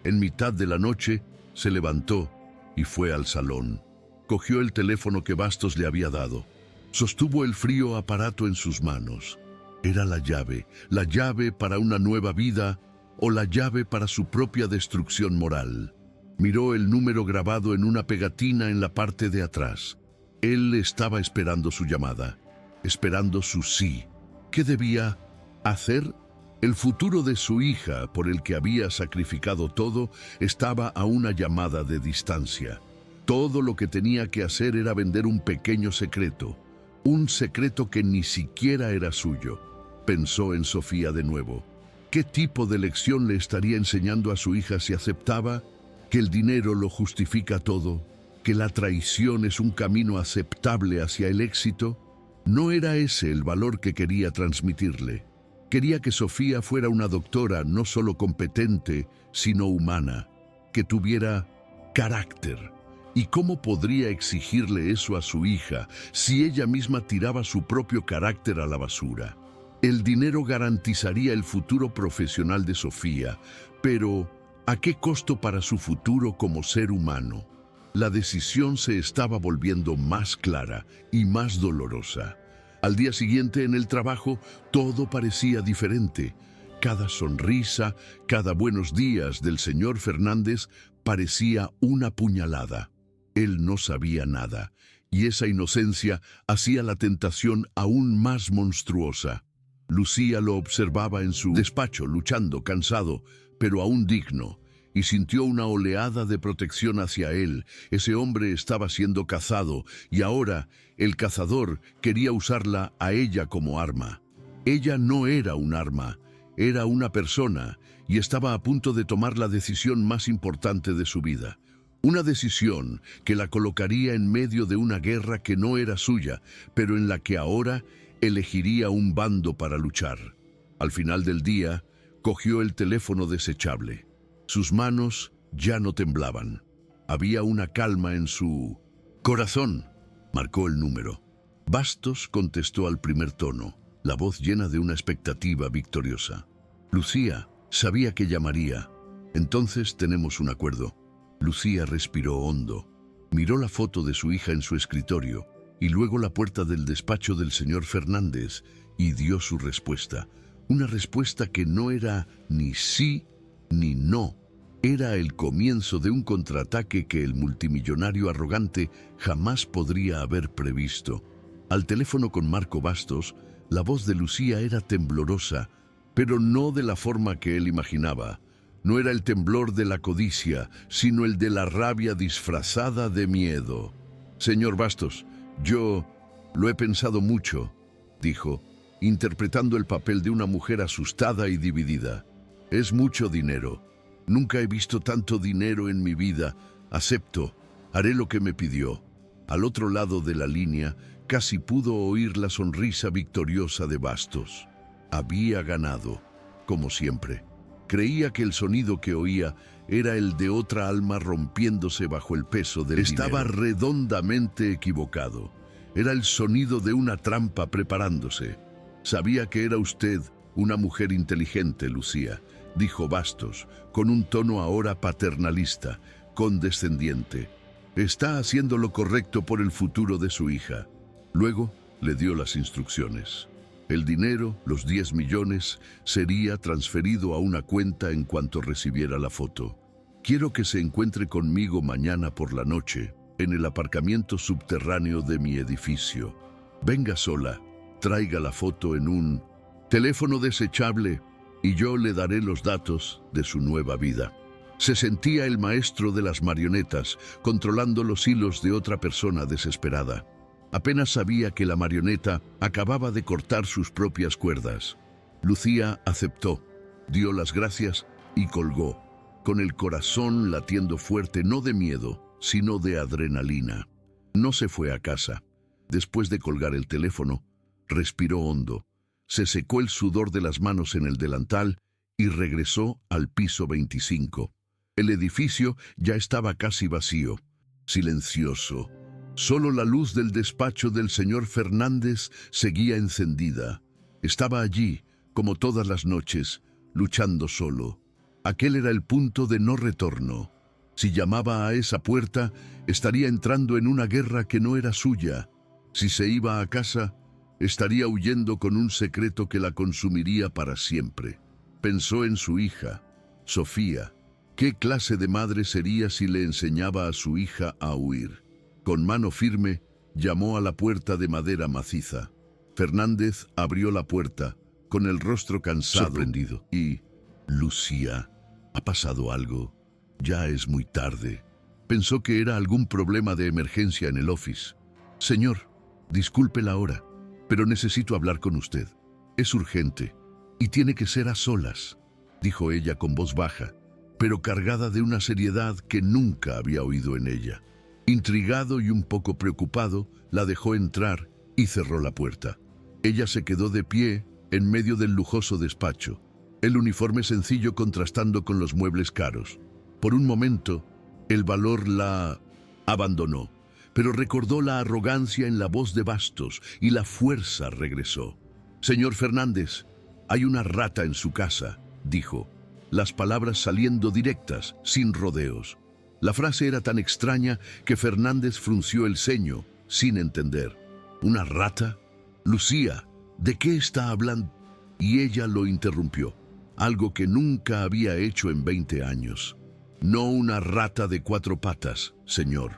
En mitad de la noche se levantó y fue al salón. Cogió el teléfono que Bastos le había dado. Sostuvo el frío aparato en sus manos. Era la llave para una nueva vida o la llave para su propia destrucción moral. Miró el número grabado en una pegatina en la parte de atrás. Él estaba esperando su llamada, esperando su sí. ¿Qué debía hacer? El futuro de su hija, por el que había sacrificado todo, estaba a una llamada de distancia. Todo lo que tenía que hacer era vender un pequeño secreto, un secreto que ni siquiera era suyo. Pensó en Sofía de nuevo. ¿Qué tipo de lección le estaría enseñando a su hija si aceptaba que el dinero lo justifica todo, que la traición es un camino aceptable hacia el éxito? No era ese el valor que quería transmitirle. Quería que Sofía fuera una doctora no solo competente, sino humana, que tuviera carácter. ¿Y cómo podría exigirle eso a su hija si ella misma tiraba su propio carácter a la basura? El dinero garantizaría el futuro profesional de Sofía, pero ¿a qué costo para su futuro como ser humano? La decisión se estaba volviendo más clara y más dolorosa. Al día siguiente en el trabajo, todo parecía diferente. Cada sonrisa, cada buenos días del señor Fernández parecía una puñalada. Él no sabía nada, y esa inocencia hacía la tentación aún más monstruosa. Lucía lo observaba en su despacho, luchando, cansado, pero aún digno, y sintió una oleada de protección hacia él. Ese hombre estaba siendo cazado, y ahora el cazador quería usarla a ella como arma. Ella no era un arma, era una persona, y estaba a punto de tomar la decisión más importante de su vida. Una decisión que la colocaría en medio de una guerra que no era suya, pero en la que ahora elegiría un bando para luchar. Al final del día, cogió el teléfono desechable. Sus manos ya no temblaban. Había una calma en su corazón. Marcó el número. Bastos contestó al primer tono, la voz llena de una expectativa victoriosa. Lucía sabía que llamaría. Entonces tenemos un acuerdo. Lucía respiró hondo. Miró la foto de su hija en su escritorio y luego la puerta del despacho del señor Fernández y dio su respuesta. Una respuesta que no era ni sí ni no. Era el comienzo de un contraataque que el multimillonario arrogante jamás podría haber previsto. Al teléfono con Marco Bastos, la voz de Lucía era temblorosa, pero no de la forma que él imaginaba. No era el temblor de la codicia, sino el de la rabia disfrazada de miedo. «Señor Bastos, yo lo he pensado mucho», dijo, interpretando el papel de una mujer asustada y dividida. «Es mucho dinero. Nunca he visto tanto dinero en mi vida. Acepto. Haré lo que me pidió». Al otro lado de la línea, casi pudo oír la sonrisa victoriosa de Bastos. Había ganado, como siempre. Creía que el sonido que oía era el de otra alma rompiéndose bajo el peso del dinero. Estaba redondamente equivocado. Era el sonido de una trampa preparándose. «Sabía que era usted una mujer inteligente, Lucía», dijo Bastos, con un tono ahora paternalista, condescendiente. «Está haciendo lo correcto por el futuro de su hija». Luego le dio las instrucciones. El dinero, los 10 millones, sería transferido a una cuenta en cuanto recibiera la foto. «Quiero que se encuentre conmigo mañana por la noche», en el aparcamiento subterráneo de mi edificio. Venga sola, traiga la foto en un teléfono desechable y yo le daré los datos de su nueva vida. Se sentía el maestro de las marionetas, controlando los hilos de otra persona desesperada. Apenas sabía que la marioneta acababa de cortar sus propias cuerdas. Lucía aceptó, dio las gracias y colgó, con el corazón latiendo fuerte, no de miedo, sino de adrenalina. No se fue a casa. Después de colgar el teléfono, respiró hondo, se secó el sudor de las manos en el delantal y regresó al piso 25. El edificio ya estaba casi vacío, silencioso. Solo la luz del despacho del señor Fernández seguía encendida. Estaba allí, como todas las noches, luchando solo. Aquel era el punto de no retorno. Si llamaba a esa puerta, estaría entrando en una guerra que no era suya. Si se iba a casa, estaría huyendo con un secreto que la consumiría para siempre. Pensó en su hija, Sofía. ¿Qué clase de madre sería si le enseñaba a su hija a huir? Con mano firme, llamó a la puerta de madera maciza. Fernández abrió la puerta, con el rostro cansado, sorprendido. Y, Lucía, ¿ha pasado algo? Ya es muy tarde. Pensó que era algún problema de emergencia en el office. Señor, disculpe la hora, pero necesito hablar con usted. Es urgente, y tiene que ser a solas, dijo ella con voz baja, pero cargada de una seriedad que nunca había oído en ella. Intrigado y un poco preocupado, la dejó entrar y cerró la puerta. Ella se quedó de pie en medio del lujoso despacho, el uniforme sencillo contrastando con los muebles caros. Por un momento, el valor la abandonó, pero recordó la arrogancia en la voz de Bastos y la fuerza regresó. Señor Fernández, hay una rata en su casa, dijo, las palabras saliendo directas, sin rodeos. La frase era tan extraña que Fernández frunció el ceño, sin entender. ¿Una rata? Lucía, ¿de qué está hablando? Y ella lo interrumpió, algo que nunca había hecho en 20 años. No una rata de 4 patas, señor,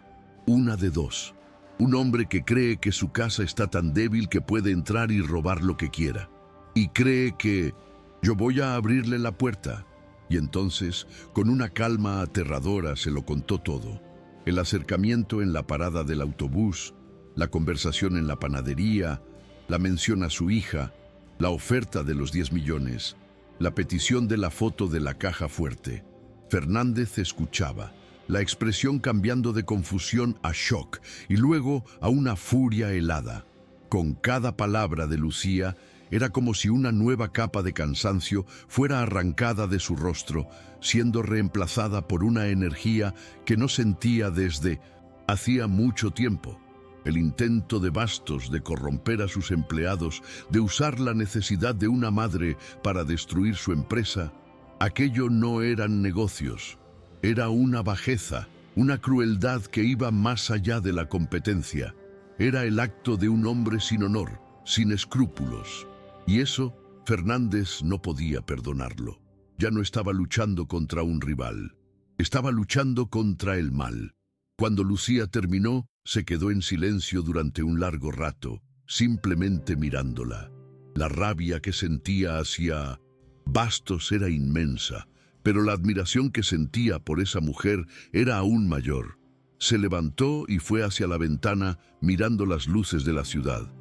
una de 2. Un hombre que cree que su casa está tan débil que puede entrar y robar lo que quiera. Y cree que yo voy a abrirle la puerta. Y entonces, con una calma aterradora, se lo contó todo. El acercamiento en la parada del autobús, la conversación en la panadería, la mención a su hija, la oferta de los 10 millones, la petición de la foto de la caja fuerte. Fernández escuchaba, la expresión cambiando de confusión a shock y luego a una furia helada. Con cada palabra de Lucía, era como si una nueva capa de cansancio fuera arrancada de su rostro, siendo reemplazada por una energía que no sentía desde hacía mucho tiempo. El intento de Bastos de corromper a sus empleados, de usar la necesidad de una madre para destruir su empresa, aquello no eran negocios, era una bajeza, una crueldad que iba más allá de la competencia. Era el acto de un hombre sin honor, sin escrúpulos. Y eso, Fernández no podía perdonarlo. Ya no estaba luchando contra un rival. Estaba luchando contra el mal. Cuando Lucía terminó, se quedó en silencio durante un largo rato, simplemente mirándola. La rabia que sentía hacia Bastos era inmensa, pero la admiración que sentía por esa mujer era aún mayor. Se levantó y fue hacia la ventana, mirando las luces de la ciudad.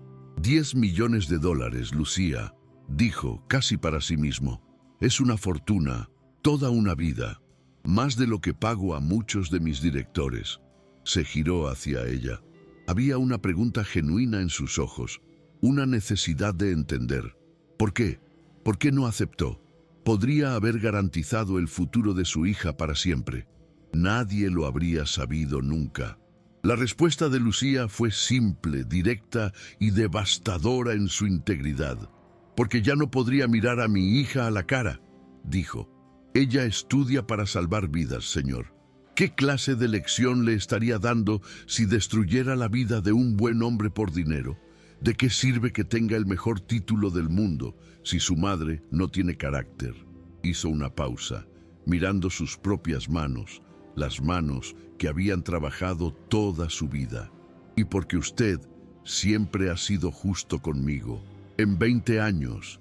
10 millones de dólares, Lucía, dijo, casi para sí mismo. Es una fortuna, toda una vida, más de lo que pago a muchos de mis directores. Se giró hacia ella. Había una pregunta genuina en sus ojos, una necesidad de entender. ¿Por qué? ¿Por qué no aceptó? Podría haber garantizado el futuro de su hija para siempre. Nadie lo habría sabido nunca. La respuesta de Lucía fue simple, directa y devastadora en su integridad. Porque ya no podría mirar a mi hija a la cara, dijo. Ella estudia para salvar vidas, señor. ¿Qué clase de lección le estaría dando si destruyera la vida de un buen hombre por dinero? ¿De qué sirve que tenga el mejor título del mundo si su madre no tiene carácter? Hizo una pausa, mirando sus propias manos, las manos que habían trabajado toda su vida. Y porque usted siempre ha sido justo conmigo. En 20 años,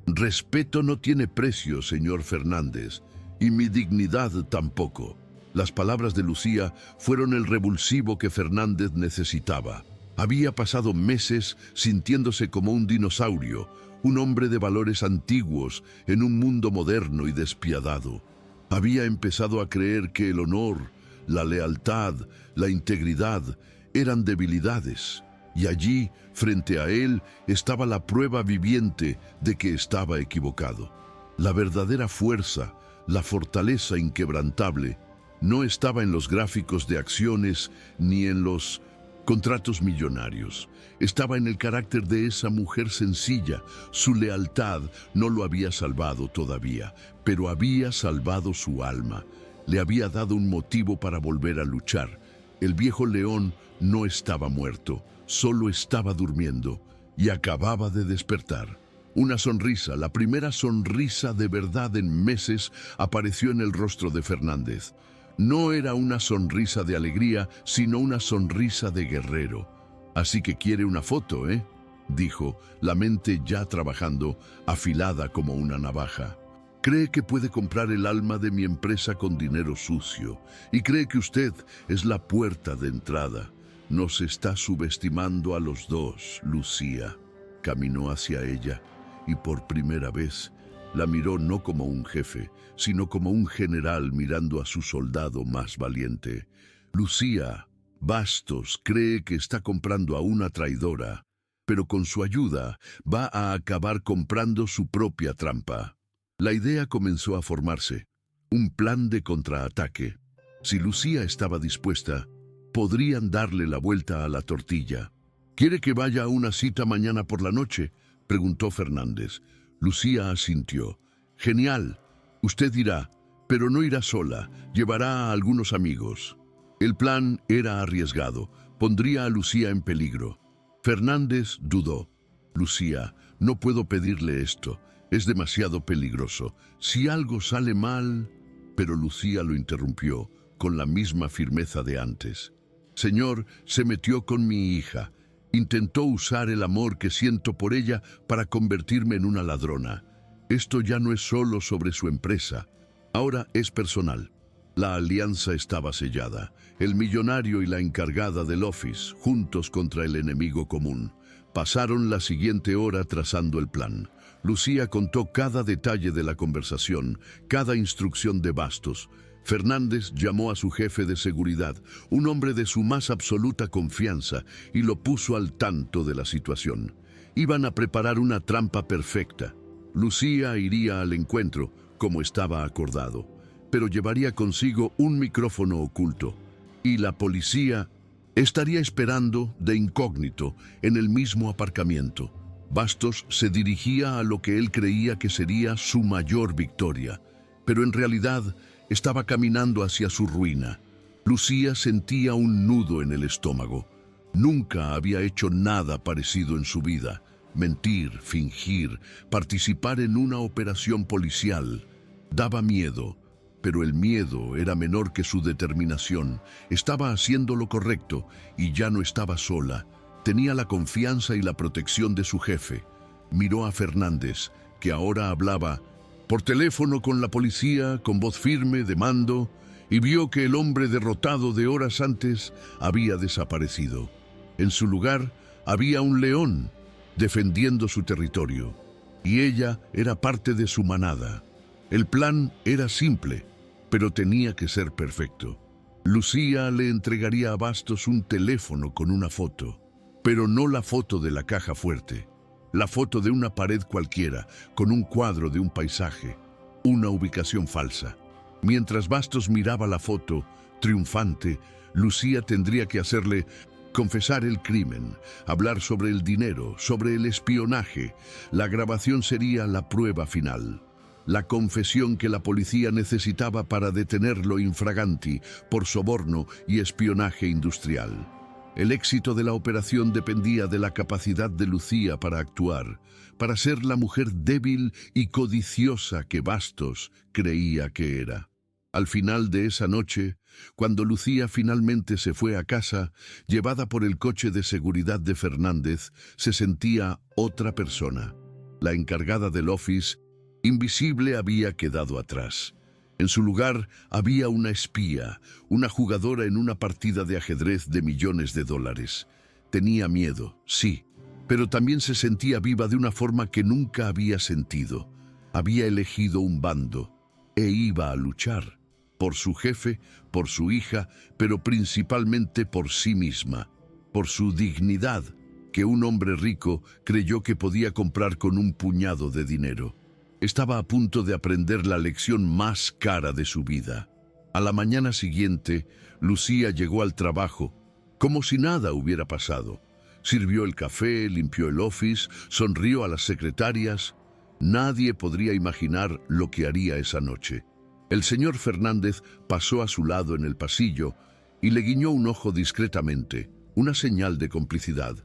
respeto no tiene precio, señor Fernández, y mi dignidad tampoco. Las palabras de Lucía fueron el revulsivo que Fernández necesitaba. Había pasado meses sintiéndose como un dinosaurio, un hombre de valores antiguos en un mundo moderno y despiadado. Había empezado a creer que el honor, la lealtad, la integridad eran debilidades, y allí, frente a él, estaba la prueba viviente de que estaba equivocado. La verdadera fuerza, la fortaleza inquebrantable, no estaba en los gráficos de acciones ni en los contratos millonarios. Estaba en el carácter de esa mujer sencilla. Su lealtad no lo había salvado todavía, pero había salvado su alma. Le había dado un motivo para volver a luchar. El viejo león no estaba muerto, solo estaba durmiendo y acababa de despertar. Una sonrisa, la primera sonrisa de verdad en meses, apareció en el rostro de Fernández. No era una sonrisa de alegría, sino una sonrisa de guerrero. «Así que quiere una foto, ¿eh?», dijo, la mente ya trabajando, afilada como una navaja. «Cree que puede comprar el alma de mi empresa con dinero sucio, y cree que usted es la puerta de entrada. Nos está subestimando a los dos, Lucía». Caminó hacia ella, y por primera vez la miró no como un jefe, sino como un general mirando a su soldado más valiente. «Lucía, Bastos cree que está comprando a una traidora, pero con su ayuda va a acabar comprando su propia trampa». La idea comenzó a formarse, un plan de contraataque. Si Lucía estaba dispuesta, podrían darle la vuelta a la tortilla. «¿Quiere que vaya a una cita mañana por la noche?», preguntó Fernández. Lucía asintió. «Genial. Usted irá, pero no irá sola. Llevará a algunos amigos». El plan era arriesgado. Pondría a Lucía en peligro. Fernández dudó. «Lucía, no puedo pedirle esto. Es demasiado peligroso. Si algo sale mal...» Pero Lucía lo interrumpió con la misma firmeza de antes. «Señor, se metió con mi hija. Intentó usar el amor que siento por ella para convertirme en una ladrona. Esto ya no es solo sobre su empresa. Ahora es personal». La alianza estaba sellada. El millonario y la encargada del office, juntos contra el enemigo común. Pasaron la siguiente hora trazando el plan. Lucía contó cada detalle de la conversación, cada instrucción de Bastos. Fernández llamó a su jefe de seguridad, un hombre de su más absoluta confianza, y lo puso al tanto de la situación. Iban a preparar una trampa perfecta. Lucía iría al encuentro, como estaba acordado, pero llevaría consigo un micrófono oculto, y la policía estaría esperando de incógnito en el mismo aparcamiento. Bastos se dirigía a lo que él creía que sería su mayor victoria, pero en realidad estaba caminando hacia su ruina. Lucía sentía un nudo en el estómago. Nunca había hecho nada parecido en su vida. Mentir, fingir, participar en una operación policial. Daba miedo, pero el miedo era menor que su determinación. Estaba haciendo lo correcto y ya no estaba sola. Tenía la confianza y la protección de su jefe. Miró a Fernández, que ahora hablaba por teléfono con la policía, con voz firme, de mando, y vio que el hombre derrotado de horas antes había desaparecido. En su lugar había un león defendiendo su territorio, y ella era parte de su manada. El plan era simple, pero tenía que ser perfecto. Lucía le entregaría a Bastos un teléfono con una foto, pero no la foto de la caja fuerte. La foto de una pared cualquiera, con un cuadro de un paisaje, una ubicación falsa. Mientras Bastos miraba la foto, triunfante, Lucía tendría que hacerle confesar el crimen, hablar sobre el dinero, sobre el espionaje. La grabación sería la prueba final. La confesión que la policía necesitaba para detenerlo infraganti por soborno y espionaje industrial. El éxito de la operación dependía de la capacidad de Lucía para actuar, para ser la mujer débil y codiciosa que Bastos creía que era. Al final de esa noche, cuando Lucía finalmente se fue a casa, llevada por el coche de seguridad de Fernández, se sentía otra persona. La encargada del office, invisible, había quedado atrás. En su lugar había una espía, una jugadora en una partida de ajedrez de millones de dólares. Tenía miedo, sí, pero también se sentía viva de una forma que nunca había sentido. Había elegido un bando e iba a luchar. Por su jefe, por su hija, pero principalmente por sí misma, por su dignidad, que un hombre rico creyó que podía comprar con un puñado de dinero. Estaba a punto de aprender la lección más cara de su vida. A la mañana siguiente, Lucía llegó al trabajo, como si nada hubiera pasado. Sirvió el café, limpió el office, sonrió a las secretarias. Nadie podría imaginar lo que haría esa noche. El señor Fernández pasó a su lado en el pasillo y le guiñó un ojo discretamente, una señal de complicidad.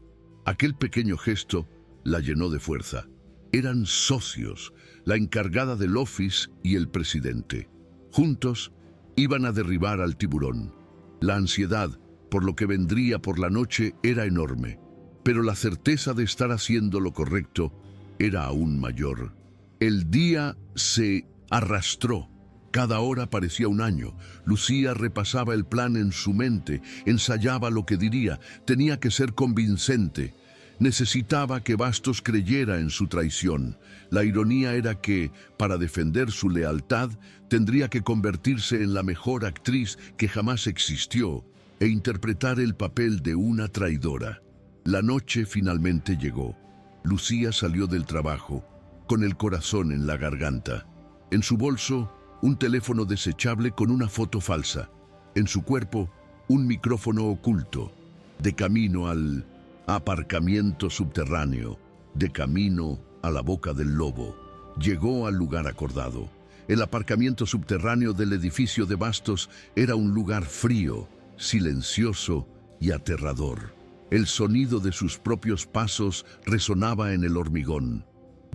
Aquel pequeño gesto la llenó de fuerza. Eran socios, la encargada del office y el presidente. Juntos iban a derribar al tiburón. La ansiedad por lo que vendría por la noche era enorme, pero la certeza de estar haciendo lo correcto era aún mayor. El día se arrastró. Cada hora parecía un año. Lucía repasaba el plan en su mente, ensayaba lo que diría. Tenía que ser convincente. Necesitaba que Bastos creyera en su traición. La ironía era que, para defender su lealtad, tendría que convertirse en la mejor actriz que jamás existió e interpretar el papel de una traidora. La noche finalmente llegó. Lucía salió del trabajo, con el corazón en la garganta. En su bolso, un teléfono desechable con una foto falsa. En su cuerpo, un micrófono oculto. De camino al aparcamiento subterráneo, de camino a la boca del lobo. Llegó al lugar acordado. El aparcamiento subterráneo del edificio de Bastos era un lugar frío, silencioso y aterrador. El sonido de sus propios pasos resonaba en el hormigón.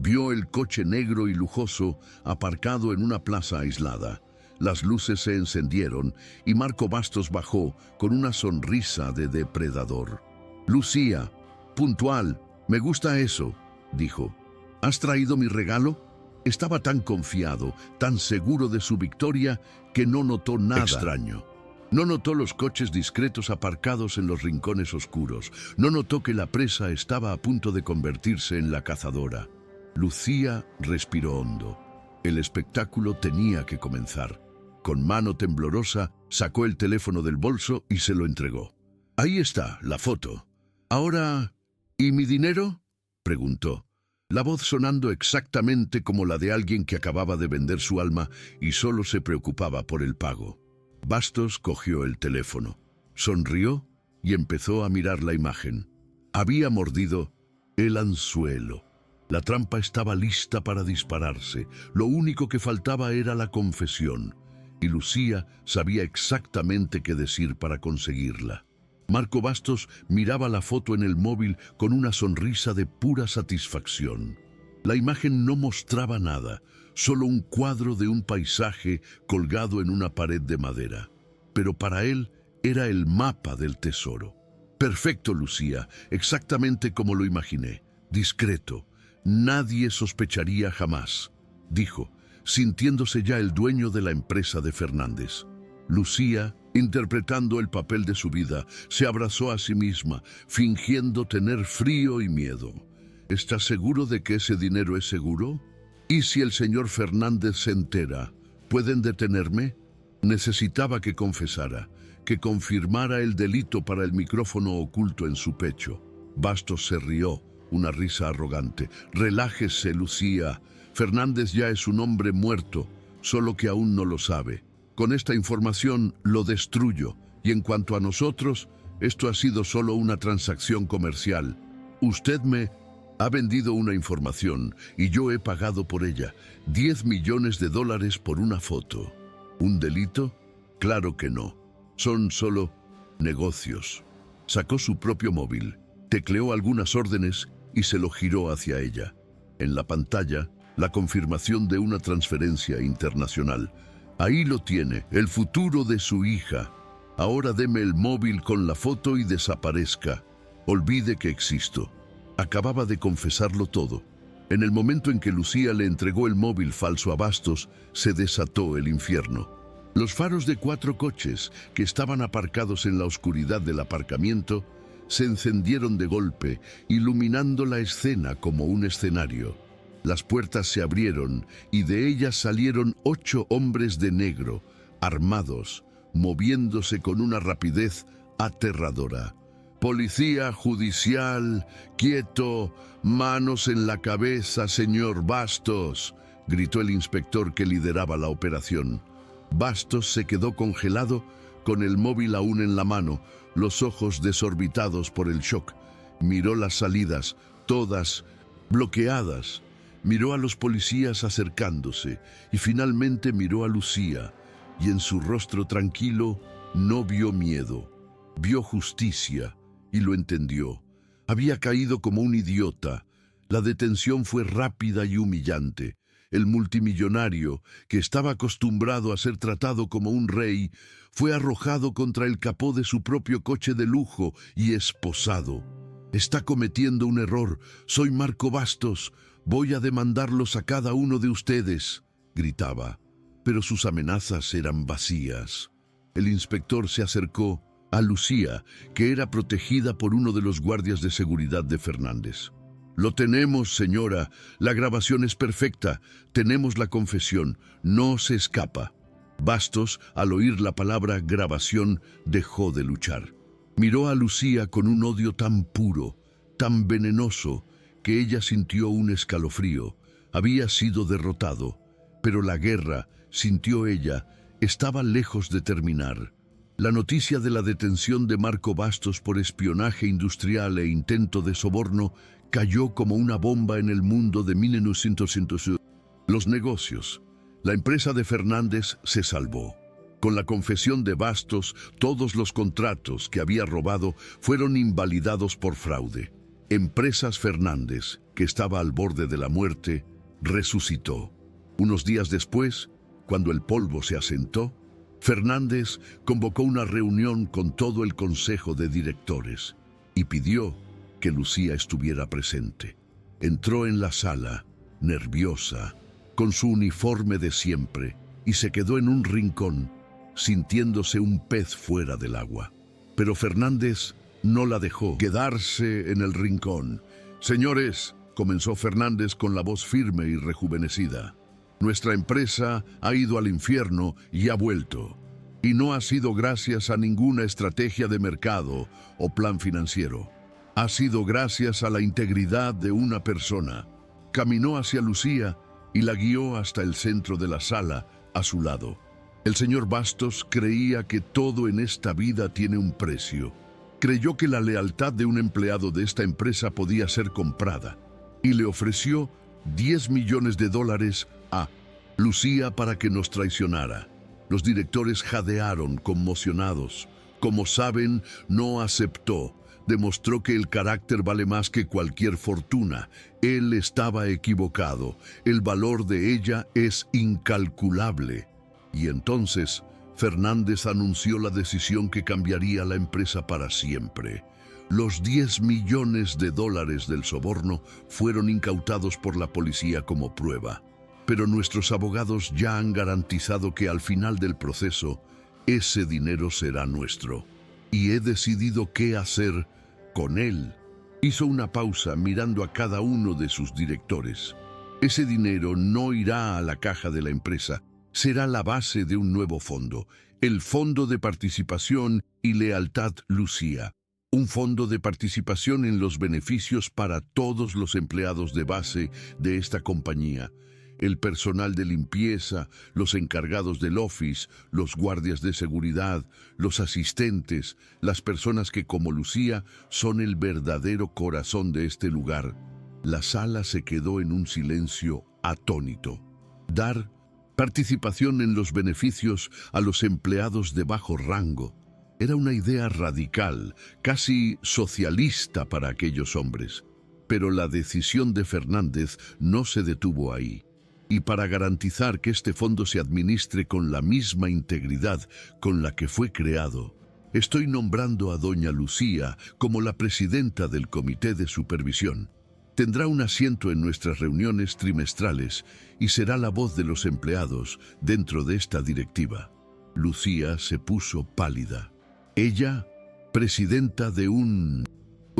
Vio el coche negro y lujoso aparcado en una plaza aislada. Las luces se encendieron y Marco Bastos bajó con una sonrisa de depredador. «Lucía, puntual, me gusta eso», dijo. «¿Has traído mi regalo?» Estaba tan confiado, tan seguro de su victoria, que no notó nada extraño. No notó los coches discretos aparcados en los rincones oscuros. No notó que la presa estaba a punto de convertirse en la cazadora. Lucía respiró hondo. El espectáculo tenía que comenzar. Con mano temblorosa, sacó el teléfono del bolso y se lo entregó. «Ahí está, la foto. Ahora, ¿y mi dinero?», preguntó. La voz sonando exactamente como la de alguien que acababa de vender su alma y solo se preocupaba por el pago. Bastos cogió el teléfono, sonrió y empezó a mirar la imagen. Había mordido el anzuelo. La trampa estaba lista para dispararse. Lo único que faltaba era la confesión, y Lucía sabía exactamente qué decir para conseguirla. Marco Bastos miraba la foto en el móvil con una sonrisa de pura satisfacción. La imagen no mostraba nada, solo un cuadro de un paisaje colgado en una pared de madera. Pero para él era el mapa del tesoro. «Perfecto, Lucía, exactamente como lo imaginé. Discreto. Nadie sospecharía jamás», dijo, sintiéndose ya el dueño de la empresa de Fernández. Lucía, interpretando el papel de su vida, se abrazó a sí misma, fingiendo tener frío y miedo. «¿Estás seguro de que ese dinero es seguro? ¿Y si el señor Fernández se entera? ¿Pueden detenerme?» Necesitaba que confesara, que confirmara el delito para el micrófono oculto en su pecho. Bastos se rió, una risa arrogante. «Relájese, Lucía. Fernández ya es un hombre muerto, solo que aún no lo sabe. Con esta información lo destruyo, y en cuanto a nosotros, esto ha sido solo una transacción comercial. Usted me ha vendido una información y yo he pagado por ella 10 millones de dólares por una foto. ¿Un delito? Claro que no. Son solo negocios». Sacó su propio móvil, tecleó algunas órdenes y se lo giró hacia ella. En la pantalla, la confirmación de una transferencia internacional. Ahí lo tiene, el futuro de su hija. Ahora deme el móvil con la foto y desaparezca. Olvide que existo. Acababa de confesarlo todo. En el momento en que Lucía le entregó el móvil falso a Bastos, se desató el infierno. Los faros de 4 coches que estaban aparcados en la oscuridad del aparcamiento se encendieron de golpe, iluminando la escena como un escenario. Las puertas se abrieron y de ellas salieron 8 hombres de negro, armados, moviéndose con una rapidez aterradora. «Policía judicial, quieto, manos en la cabeza, señor Bastos», gritó el inspector que lideraba la operación. Bastos se quedó congelado con el móvil aún en la mano, los ojos desorbitados por el shock. Miró las salidas, todas bloqueadas. Miró a los policías acercándose y finalmente miró a Lucía, y en su rostro tranquilo no vio miedo, vio justicia y lo entendió. Había caído como un idiota. La detención fue rápida y humillante. El multimillonario, que estaba acostumbrado a ser tratado como un rey, fue arrojado contra el capó de su propio coche de lujo y esposado. «Está cometiendo un error. Soy Marco Bastos. Voy a demandarlos a cada uno de ustedes», gritaba. Pero sus amenazas eran vacías. El inspector se acercó a Lucía, que era protegida por uno de los guardias de seguridad de Fernández. «Lo tenemos, señora. La grabación es perfecta. Tenemos la confesión. No se escapa». Bastos, al oír la palabra grabación, dejó de luchar. Miró a Lucía con un odio tan puro, tan venenoso, que ella sintió un escalofrío. Había sido derrotado, pero la guerra, sintió ella, estaba lejos de terminar. La noticia de la detención de Marco Bastos por espionaje industrial e intento de soborno cayó como una bomba en el mundo de 1900. Los negocios. La empresa de Fernández se salvó. Con la confesión de Bastos, todos los contratos que había robado fueron invalidados por fraude. Empresas Fernández, que estaba al borde de la muerte, resucitó. Unos días después, cuando el polvo se asentó, Fernández convocó una reunión con todo el consejo de directores y pidió que Lucía estuviera presente. Entró en la sala, nerviosa, con su uniforme de siempre, y se quedó en un rincón, sintiéndose un pez fuera del agua. Pero Fernández no la dejó quedarse en el rincón. «Señores», comenzó Fernández con la voz firme y rejuvenecida, «nuestra empresa ha ido al infierno y ha vuelto. Y no ha sido gracias a ninguna estrategia de mercado o plan financiero. Ha sido gracias a la integridad de una persona». Caminó hacia Lucía y la guió hasta el centro de la sala, a su lado. El señor Bastos creía que todo en esta vida tiene un precio. Creyó que la lealtad de un empleado de esta empresa podía ser comprada y le ofreció $10 millones a Lucía para que nos traicionara. Los directores jadearon conmocionados. Como saben, no aceptó. Demostró que el carácter vale más que cualquier fortuna. Él estaba equivocado. El valor de ella es incalculable. Y entonces, Fernández anunció la decisión que cambiaría la empresa para siempre. Los $10 millones del soborno fueron incautados por la policía como prueba. Pero nuestros abogados ya han garantizado que al final del proceso, ese dinero será nuestro. Y he decidido qué hacer con él. Hizo una pausa mirando a cada uno de sus directores. Ese dinero no irá a la caja de la empresa. Será la base de un nuevo fondo, el Fondo de Participación y Lealtad Lucía. Un fondo de participación en los beneficios para todos los empleados de base de esta compañía. El personal de limpieza, los encargados del office, los guardias de seguridad, los asistentes, las personas que como Lucía son el verdadero corazón de este lugar. La sala se quedó en un silencio atónito. Dar participación en los beneficios a los empleados de bajo rango era una idea radical, casi socialista para aquellos hombres. Pero la decisión de Fernández no se detuvo ahí. Y para garantizar que este fondo se administre con la misma integridad con la que fue creado, estoy nombrando a doña Lucía como la presidenta del Comité de Supervisión. Tendrá un asiento en nuestras reuniones trimestrales y será la voz de los empleados dentro de esta directiva. Lucía se puso pálida. Ella, presidenta de un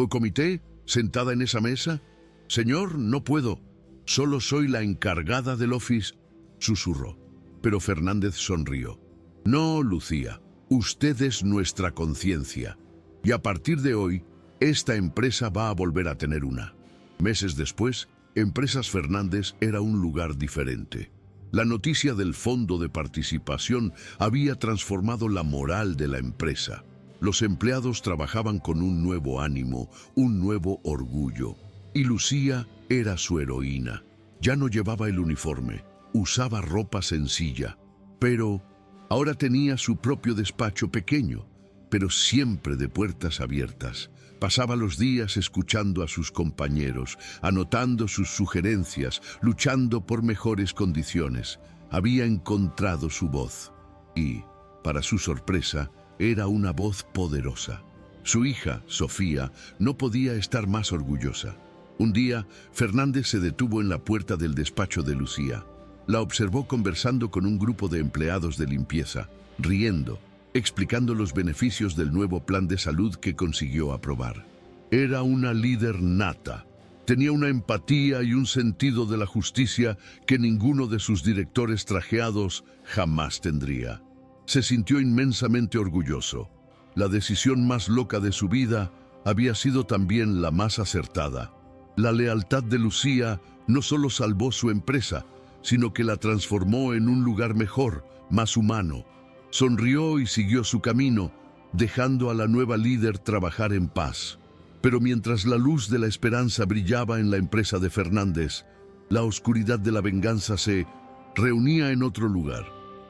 comité, sentada en esa mesa. Señor, no puedo. Solo soy la encargada del office, susurró. Pero Fernández sonrió. No, Lucía, usted es nuestra conciencia. Y a partir de hoy, esta empresa va a volver a tener una. Meses después, Empresas Fernández era un lugar diferente. La noticia del fondo de participación había transformado la moral de la empresa. Los empleados trabajaban con un nuevo ánimo, un nuevo orgullo. Y Lucía era su heroína. Ya no llevaba el uniforme, usaba ropa sencilla. Pero ahora tenía su propio despacho pequeño, pero siempre de puertas abiertas. Pasaba los días escuchando a sus compañeros, anotando sus sugerencias, luchando por mejores condiciones. Había encontrado su voz y, para su sorpresa, era una voz poderosa. Su hija, Sofía, no podía estar más orgullosa. Un día, Fernández se detuvo en la puerta del despacho de Lucía. La observó conversando con un grupo de empleados de limpieza, riendo, explicando los beneficios del nuevo plan de salud que consiguió aprobar. Era una líder nata. Tenía una empatía y un sentido de la justicia que ninguno de sus directores trajeados jamás tendría. Se sintió inmensamente orgulloso. La decisión más loca de su vida había sido también la más acertada. La lealtad de Lucía no solo salvó su empresa, sino que la transformó en un lugar mejor, más humano. Sonrió y siguió su camino, dejando a la nueva líder trabajar en paz. Pero mientras la luz de la esperanza brillaba en la empresa de Fernández, la oscuridad de la venganza se reunía en otro lugar.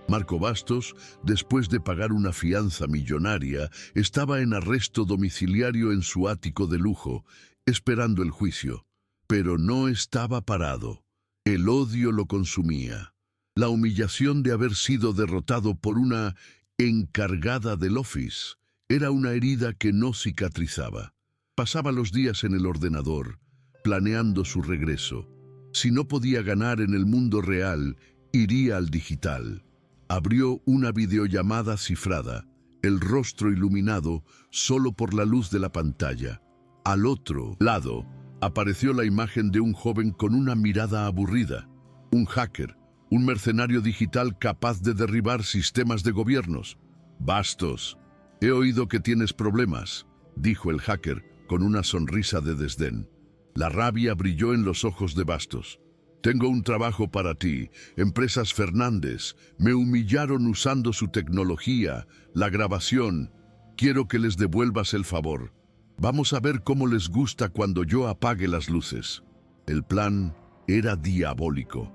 Marco Bastos, después de pagar una fianza millonaria, estaba en arresto domiciliario en su ático de lujo, esperando el juicio. Pero no estaba parado. El odio lo consumía. La humillación de haber sido derrotado por una encargada del office era una herida que no cicatrizaba. Pasaba los días en el ordenador, planeando su regreso. Si no podía ganar en el mundo real, iría al digital. Abrió una videollamada cifrada, el rostro iluminado solo por la luz de la pantalla. Al otro lado apareció la imagen de un joven con una mirada aburrida, un hacker, un mercenario digital capaz de derribar sistemas de gobiernos. Bastos, he oído que tienes problemas, dijo el hacker con una sonrisa de desdén. La rabia brilló en los ojos de Bastos. Tengo un trabajo para ti. Empresas Fernández me humillaron usando su tecnología, la grabación. Quiero que les devuelvas el favor. Vamos a ver cómo les gusta cuando yo apague las luces. El plan era diabólico.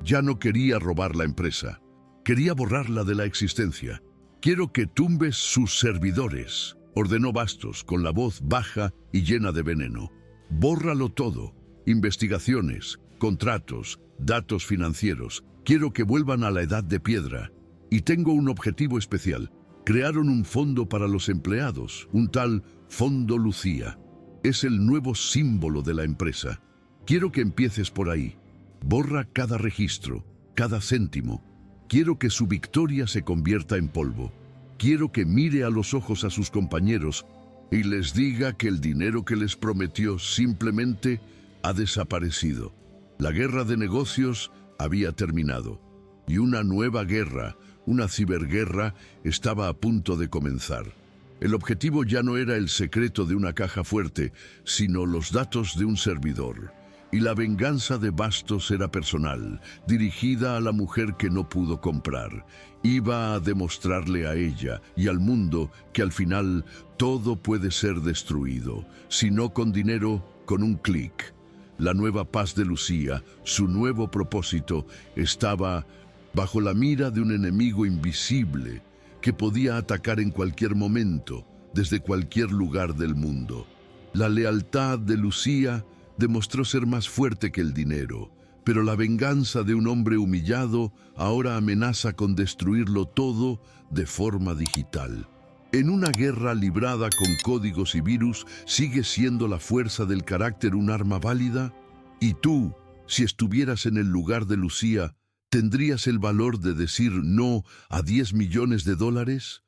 Ya no quería robar la empresa. Quería borrarla de la existencia. Quiero que tumbes sus servidores, ordenó Bastos con la voz baja y llena de veneno. Bórralo todo. Investigaciones, contratos, datos financieros. Quiero que vuelvan a la edad de piedra. Y tengo un objetivo especial. Crearon un fondo para los empleados, un tal Fondo Lucía. Es el nuevo símbolo de la empresa. Quiero que empieces por ahí. Borra cada registro, cada céntimo. Quiero que su victoria se convierta en polvo. Quiero que mire a los ojos a sus compañeros y les diga que el dinero que les prometió simplemente ha desaparecido. La guerra de negocios había terminado y una nueva guerra, una ciberguerra, estaba a punto de comenzar. El objetivo ya no era el secreto de una caja fuerte, sino los datos de un servidor. Y la venganza de Bastos era personal, dirigida a la mujer que no pudo comprar. Iba a demostrarle a ella y al mundo que al final todo puede ser destruido, si no con dinero, con un clic. La nueva paz de Lucía, su nuevo propósito, estaba bajo la mira de un enemigo invisible que podía atacar en cualquier momento, desde cualquier lugar del mundo. La lealtad de Lucía demostró ser más fuerte que el dinero, pero la venganza de un hombre humillado ahora amenaza con destruirlo todo de forma digital. En una guerra librada con códigos y virus, ¿sigue siendo la fuerza del carácter un arma válida? ¿Y tú, si estuvieras en el lugar de Lucía, tendrías el valor de decir no a 10 millones de dólares?